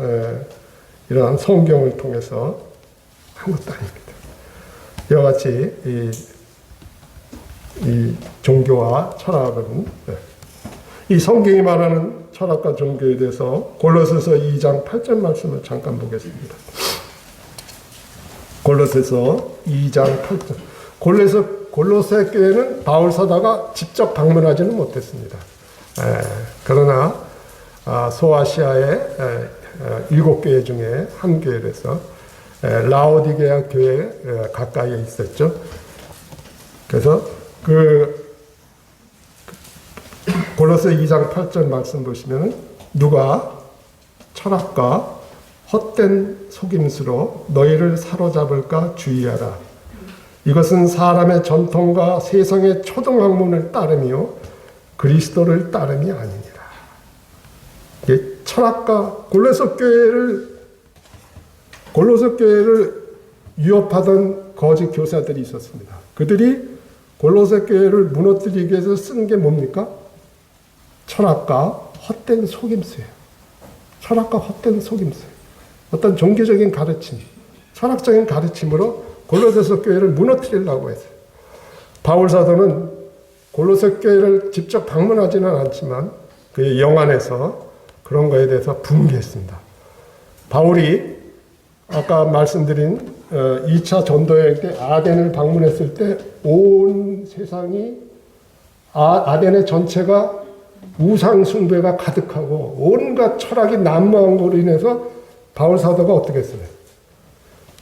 이러한 성경을 통해서 한 것도 아닙니다. 이와 같이 이 종교와 철학은, 이 성경이 말하는 철학과 종교에 대해서 골로새서 2장 8절 말씀을 잠깐 보겠습니다. 골로새서 2장 8절. 골로새 교회는 바울 사도가 직접 방문하지는 못했습니다. 그러나 소아시아의 7교회 중에 한 교회에서 라오디게아 교회 가까이에 있었죠. 그래서 골로새 2장 8절 말씀 보시면, 누가 철학과 헛된 속임수로 너희를 사로잡을까 주의하라. 이것은 사람의 전통과 세상의 초등학문을 따르며 그리스도를 따름이 아니니라. 철학과 골로새 교회를 위협하던 거짓 교사들이 있었습니다. 그들이 골로새 교회를 무너뜨리기 위해서 쓴 게 뭡니까? 철학과 헛된 속임수예요. 철학과 헛된 속임수. 어떤 종교적인 가르침, 철학적인 가르침으로 골로새서 교회를 무너뜨리려고 했어요. 바울 사도는 골로새 교회를 직접 방문하지는 않지만 그의 영안에서 그런 거에 대해서 분개했습니다. 바울이 아까 말씀드린 2차 전도여행 때 아덴을 방문했을 때 온 세상이 아덴의 전체가 우상 숭배가 가득하고 온갖 철학이 난무한 것으로 인해서 바울 사도가 어떻게 했어요?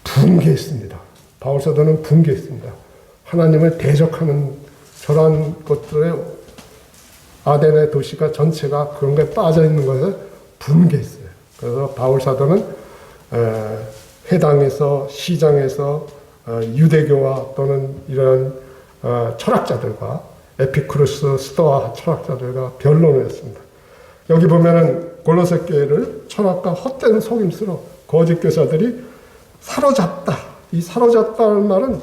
분개했습니다. 바울 사도는 분개했습니다. 하나님을 대적하는 저런 것들에 아덴의 도시가 전체가 그런 거에 빠져 있는 것에 분개했어요. 그래서 바울 사도는 회당에서, 시장에서 유대교와 또는 이런 철학자들과 에피쿠루스, 스토아 철학자들과 변론을 했습니다. 여기 보면은 골로새 교회를 철학과 헛된 속임수로 거짓 교사들이 사로잡다. 이 사로잡다는 말은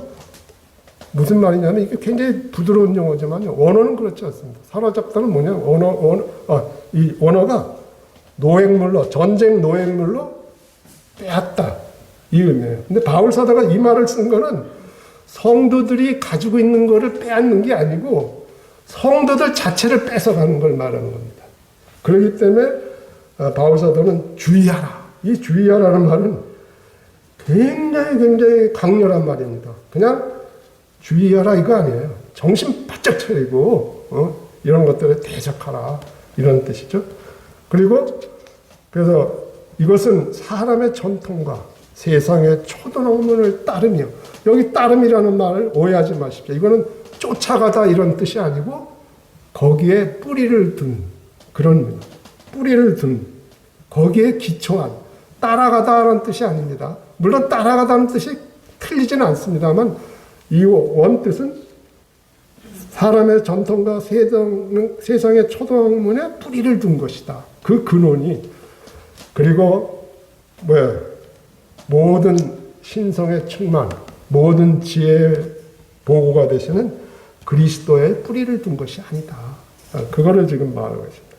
무슨 말이냐면 이게 굉장히 부드러운 용어지만 원어는 그렇지 않습니다. 사로잡다는 뭐냐? 이 원어가 노획물로, 전쟁 노획물로 빼앗다. 이 의미예요. 근데 바울 사도가 이 말을 쓴 거는 성도들이 가지고 있는 거를 빼앗는 게 아니고 성도들 자체를 뺏어가는 걸 말하는 겁니다. 그렇기 때문에 바울 사도는 주의하라. 이 주의하라는 말은 굉장히 강렬한 말입니다. 그냥 주의하라 이거 아니에요. 정신 바짝 차리고 이런 것들에 대적하라 이런 뜻이죠. 그리고 그래서 이것은 사람의 전통과 세상의 초등학문을 따르며, 여기 따름이라는 말을 오해하지 마십시오. 이거는 쫓아가다 이런 뜻이 아니고 거기에 뿌리를 둔 그런, 뿌리를 둔 거기에 기초한, 따라가다라는 뜻이 아닙니다. 물론 따라가다는 뜻이 틀리지는 않습니다만 이 원뜻은 사람의 전통과 세상의 초등학문에 뿌리를 둔 것이다. 그 근원이. 그리고 모든 신성의 충만, 모든 지혜의 보고가 되시는 그리스도의 뿌리를 둔 것이 아니다. 그거를 지금 말하고 있습니다.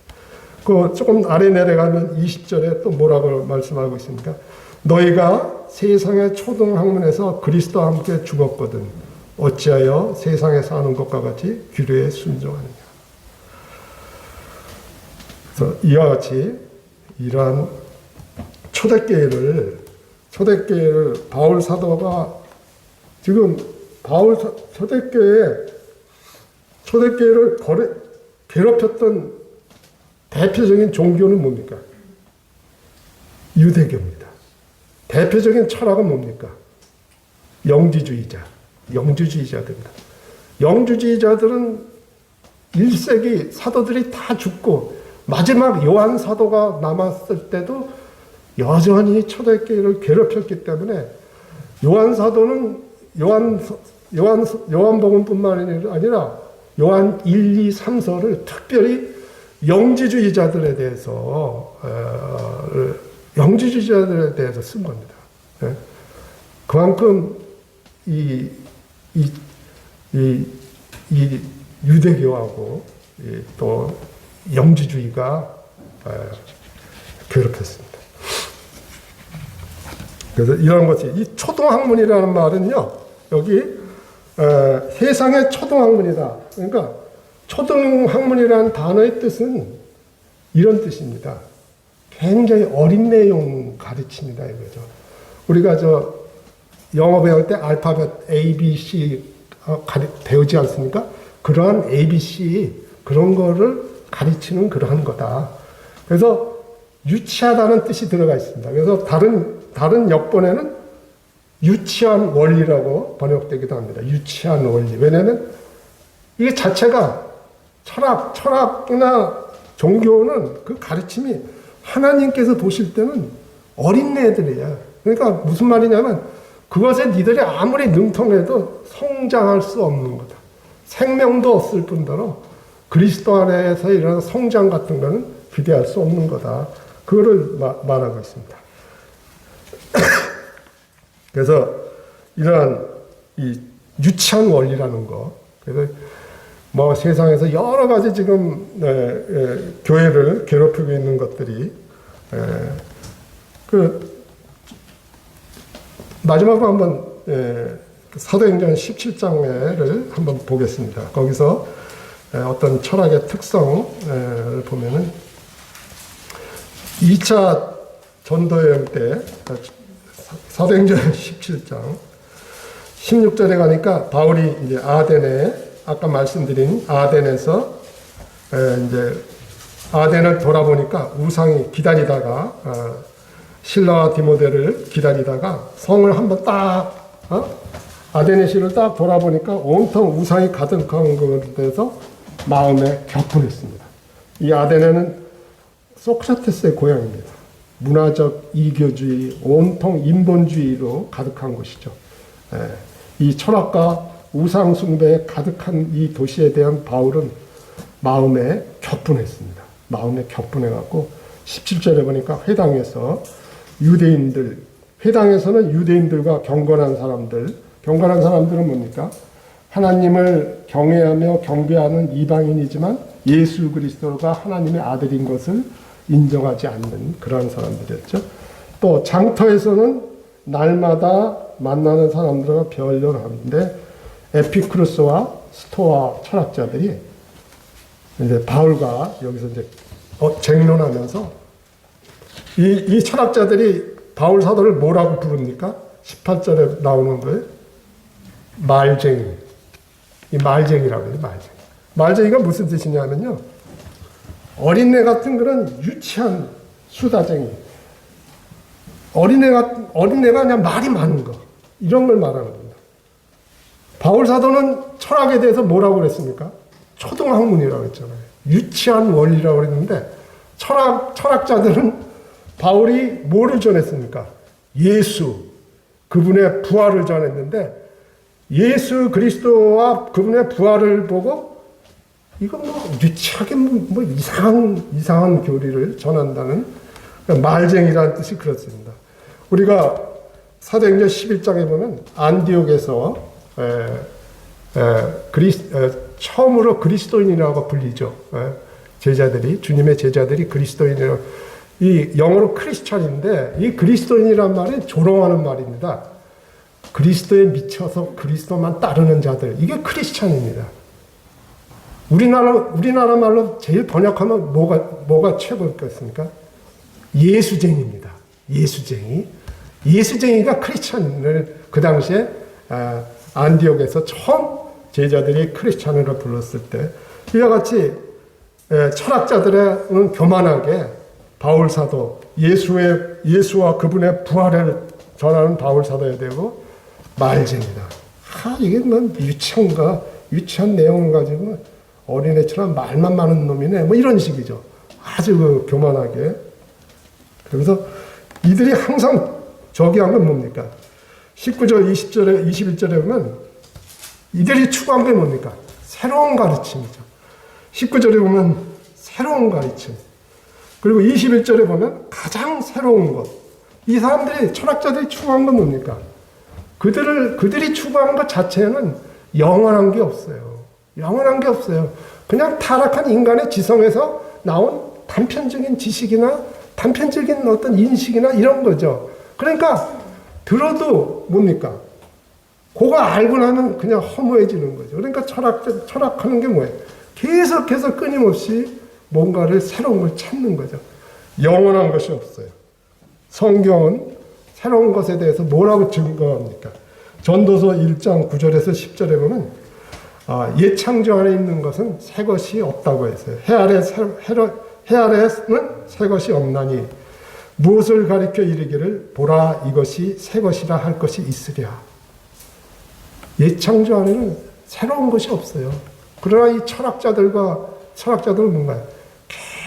그 조금 아래 내려가면 20절에 또 뭐라고 말씀하고 있습니까? 너희가 세상의 초등학문에서 그리스도와 함께 죽었거든 어찌하여 세상에 사는 것과 같이 규례에 순종하느냐. 그래서 이와 같이 이러한 초대교회를 바울 사도가 지금 초대교회를 괴롭혔던 대표적인 종교는 뭡니까? 유대교입니다. 대표적인 철학은 뭡니까? 영주주의자들입니다. 영주주의자들은 1세기 사도들이 다 죽고 마지막 요한 사도가 남았을 때도 여전히 초대교회를 괴롭혔기 때문에 요한 사도는 요한복음뿐만 아니라 요한 1, 2, 3서를 특별히 영주주의자들에 대해서 쓴 겁니다. 그만큼 이 유대교하고 또 영주주의가 괴롭혔습니다. 그래서 이런 것이 이 초등학문이라는 말은요, 여기 세상의 초등학문이다. 그러니까 초등학문이라는 단어의 뜻은 이런 뜻입니다. 굉장히 어린 내용 가르칩니다, 이거죠. 우리가 영어 배울 때 알파벳 A, B, C 배우지 않습니까? 그러한 A, B, C 그런 거를 가르치는 그러한 거다. 그래서 유치하다는 뜻이 들어가 있습니다. 그래서 다른 역본에는 유치한 원리라고 번역되기도 합니다. 유치한 원리. 왜냐하면 이게 자체가 철학이나 종교는 그 가르침이 하나님께서 보실 때는 어린애들이에요. 그러니까 무슨 말이냐면 그것에 니들이 아무리 능통해도 성장할 수 없는 거다. 생명도 없을 뿐더러 그리스도 안에서 일어나는 성장 같은 거는 기대할 수 없는 거다. 그거를 말하고 있습니다. 그래서 이러한 이 유치한 원리라는 거. 그래서 뭐 세상에서 여러 가지 지금 교회를 괴롭히고 있는 것들이 마지막으로 한번 사도행전 17장을 한번 보겠습니다. 거기서 어떤 철학의 특성을 보면은 2차 전도여행 때 사도행전 17장 16절에 가니까 바울이 이제 아까 말씀드린 아덴에서 이제 아덴을 돌아보니까 우상이 기다리다가 실라와 디모데를 기다리다가 성을 한번 아덴의 시를 딱 돌아보니까 온통 우상이 가득한 것에 대해서 마음에 격분했습니다. 이 아덴에는 소크라테스의 고향입니다. 문화적 이교주의, 온통 인본주의로 가득한 곳이죠. 이 철학과 우상 숭배에 가득한 이 도시에 대한 바울은 마음에 격분했습니다. 마음에 격분해갖고 17절에 보니까 회당에서는 유대인들과 경건한 사람들은 뭡니까? 하나님을 경외하며 경배하는 이방인이지만 예수 그리스도가 하나님의 아들인 것을 인정하지 않는 그런 사람들이었죠. 또 장터에서는 날마다 만나는 사람들과 변론하는데 에피쿠로스와 스토아 철학자들이 이제 바울과 여기서 이제 쟁론하면서 이 철학자들이 바울 사도를 뭐라고 부릅니까? 18절에 나오는 거예요. 말쟁이. 이 말쟁이라고 해요, 말쟁이. 말쟁이가 무슨 뜻이냐면요. 어린애 같은 그런 유치한 수다쟁이. 어린애가 그냥 말이 많은 거. 이런 걸 말하는 겁니다. 바울 사도는 철학에 대해서 뭐라고 그랬습니까? 초등학문이라고 했잖아요. 유치한 원리라고 그랬는데 철학자들은 바울이 뭐를 전했습니까? 예수, 그분의 부활을 전했는데 예수 그리스도와 그분의 부활을 보고 이거 유치하게 이상한 교리를 전한다는 말쟁이라는 뜻이 그렇습니다. 우리가 사도행전 11장에 보면 안디옥에서 처음으로 그리스도인이라고 불리죠. 제자들이, 주님의 제자들이 그리스도인이라고. 이 영어로 크리스찬인데 이 그리스도인이란 말은 조롱하는 말입니다. 그리스도에 미쳐서 그리스도만 따르는 자들, 이게 크리스찬입니다. 우리나라 말로 제일 번역하면 뭐가 최고였겠습니까? 예수쟁이입니다. 예수쟁이가 크리스찬을 그 당시에 안디옥에서 처음 제자들이 크리스찬으로 불렀을 때 이와 같이 철학자들은 교만하게 바울 사도, 예수와 그분의 부활을 전하는 바울 사도야 되고 말쟁이다. 이게 뭐 유치한 내용을 가지고 어린애처럼 말만 많은 놈이네. 뭐 이런 식이죠. 아주 교만하게. 그래서 이들이 항상 저기한 건 뭡니까? 19절, 20절에, 21절에 보면 이들이 추구한 게 뭡니까? 새로운 가르침이죠. 19절에 보면 새로운 가르침. 그리고 21절에 보면 가장 새로운 것. 이 사람들이, 철학자들이 추구한 건 뭡니까? 그들이 추구한 것 자체는 영원한 게 없어요. 그냥 타락한 인간의 지성에서 나온 단편적인 지식이나 단편적인 어떤 인식이나 이런 거죠. 그러니까 들어도 뭡니까? 그거 알고 나면 그냥 허무해지는 거죠. 그러니까 철학하는 게 뭐예요? 계속해서 끊임없이 뭔가를 새로운 걸 찾는 거죠. 영원한 것이 없어요. 성경은 새로운 것에 대해서 뭐라고 증거합니까? 전도서 1장 9절에서 10절에 보면 옛 창조 안에 있는 것은 새 것이 없다고 했어요. 해 아래에는 새 것이 없나니 무엇을 가리켜 이르기를 보라 이것이 새 것이라 할 것이 있으랴. 옛 창조 안에는 새로운 것이 없어요. 그러나 이 철학자들은 뭔가요?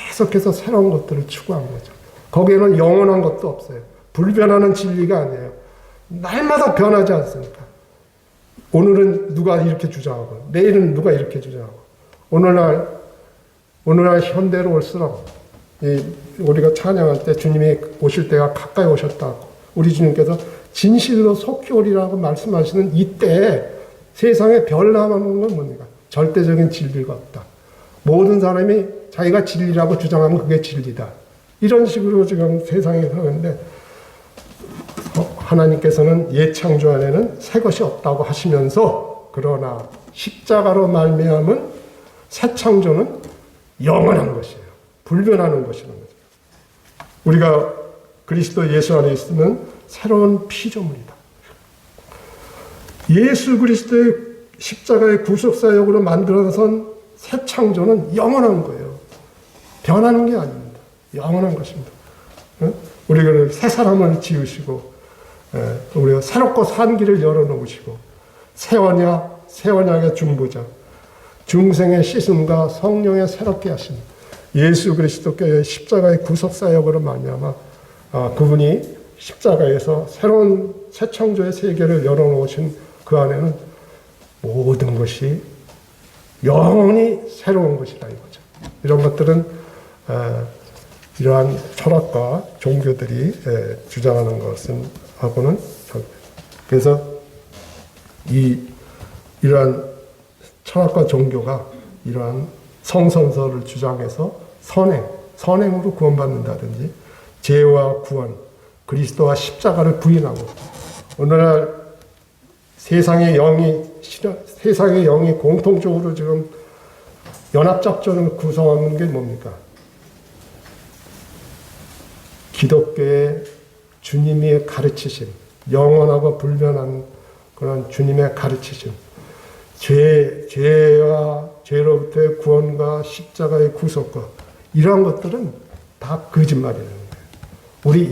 계속해서 새로운 것들을 추구한 거죠. 거기에는 영원한 것도 없어요. 불변하는 진리가 아니에요. 날마다 변하지 않습니까? 오늘은 누가 이렇게 주장하고 내일은 누가 이렇게 주장하고 오늘날 현대로 올수록 우리가 찬양할 때 주님이 오실 때가 가까이 오셨다고 우리 주님께서 진실로 속히 오리라고 말씀하시는 이때에 세상에 변함하는 건 뭡니까? 절대적인 진리가 없다. 모든 사람이 자기가 진리라고 주장하면 그게 진리다. 이런 식으로 지금 세상에 사는데 하나님께서는 옛 창조 안에는 새 것이 없다고 하시면서 그러나 십자가로 말미암은 새 창조는 영원한 것이에요. 불변하는 것이라는 거죠. 우리가 그리스도 예수 안에 있으면 새로운 피조물이다. 예수 그리스도의 십자가의 구속사역으로 만들어선 새 창조는 영원한 거예요. 변하는 게 아닙니다. 영원한 것입니다. 우리가 새 사람을 지으시고 우리가 새롭고 산 길을 열어놓으시고 새 언약의 중보자 중생의 씻음과 성령의 새롭게 하심 예수 그리스도께의 십자가의 구속사역으로 말미암아 그분이 십자가에서 새로운 새 창조의 세계를 열어놓으신 그 안에는 모든 것이 영원히 새로운 것이라 이거죠. 이런 것들은 이러한 철학과 종교들이 주장하는 것은 하고는 그래서 이러한 철학과 종교가 이러한 성선설을 주장해서 선행으로 구원받는다든지 죄와 구원, 그리스도와 십자가를 부인하고 오늘날 세상의 영이 공통적으로 지금 연합작전을 구성하는 게 뭡니까? 기독교의 주님의 가르치심, 영원하고 불변한 그런 주님의 가르치심, 죄로부터의 구원과 십자가의 구속과 이러한 것들은 다 거짓말이라는 거예요. 우리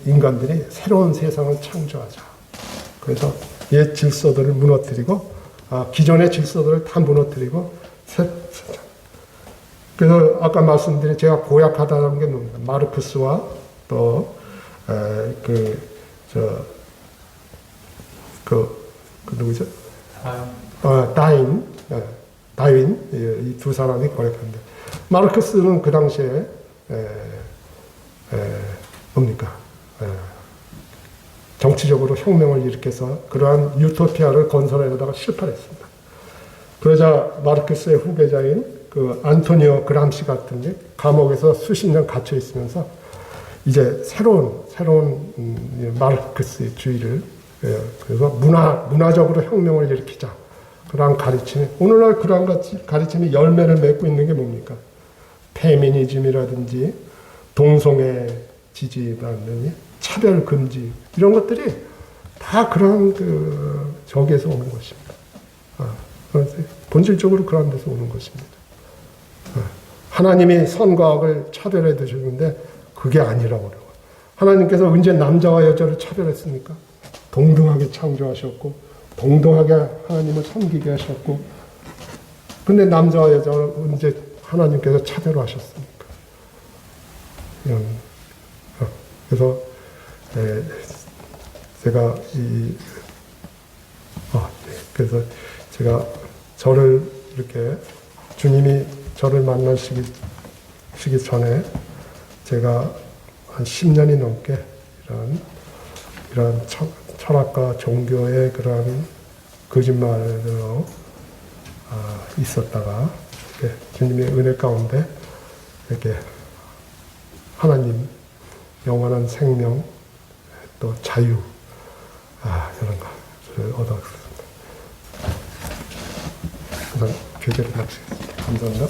인간들이 새로운 세상을 창조하자. 그래서 옛 질서들을 무너뜨리고 기존의 질서들을 다 무너뜨리고 그래서 아까 말씀드린 제가 고약하다는 게 뭡니까? 마르크스와 또 누구죠? 다윈 이 두 사람이 고약한데 마르크스는 그 당시에 뭡니까? 정치적으로 혁명을 일으켜서 그러한 유토피아를 건설하려다가 실패를 했습니다. 그러자 마르크스의 후계자인 그 안토니오 그람시 같은 게 감옥에서 수십 년 갇혀 있으면서 이제 새로운 마르크스의 주의를, 그래서 문화적으로 혁명을 일으키자. 그러한 가르침이, 오늘날 그러한 가르침이 열매를 맺고 있는 게 뭡니까? 페미니즘이라든지 동성애 지지라든지 차별 금지 이런 것들이 다 그런 저기에서 오는 것입니다. 본질적으로 그런 데서 오는 것입니다. 하나님이 선과 악을 차별해 두셨는데 그게 아니라고 그래요. 하나님께서 언제 남자와 여자를 차별했습니까? 동등하게 창조하셨고 동등하게 하나님을 섬기게 하셨고, 근데 남자와 여자를 언제 하나님께서 차별하셨습니까? 그래서 제가 그래서 제가 저를 이렇게 주님이 저를 만나시기 전에 제가 한 10년이 넘게 이런 철학과 종교의 그런 거짓말로 있었다가 이렇게 주님의 은혜 가운데 이렇게 하나님 영원한 생명 또 자유 이런 것을 얻었습니다. 그래서 교제를 마치겠습니다. 감사합니다.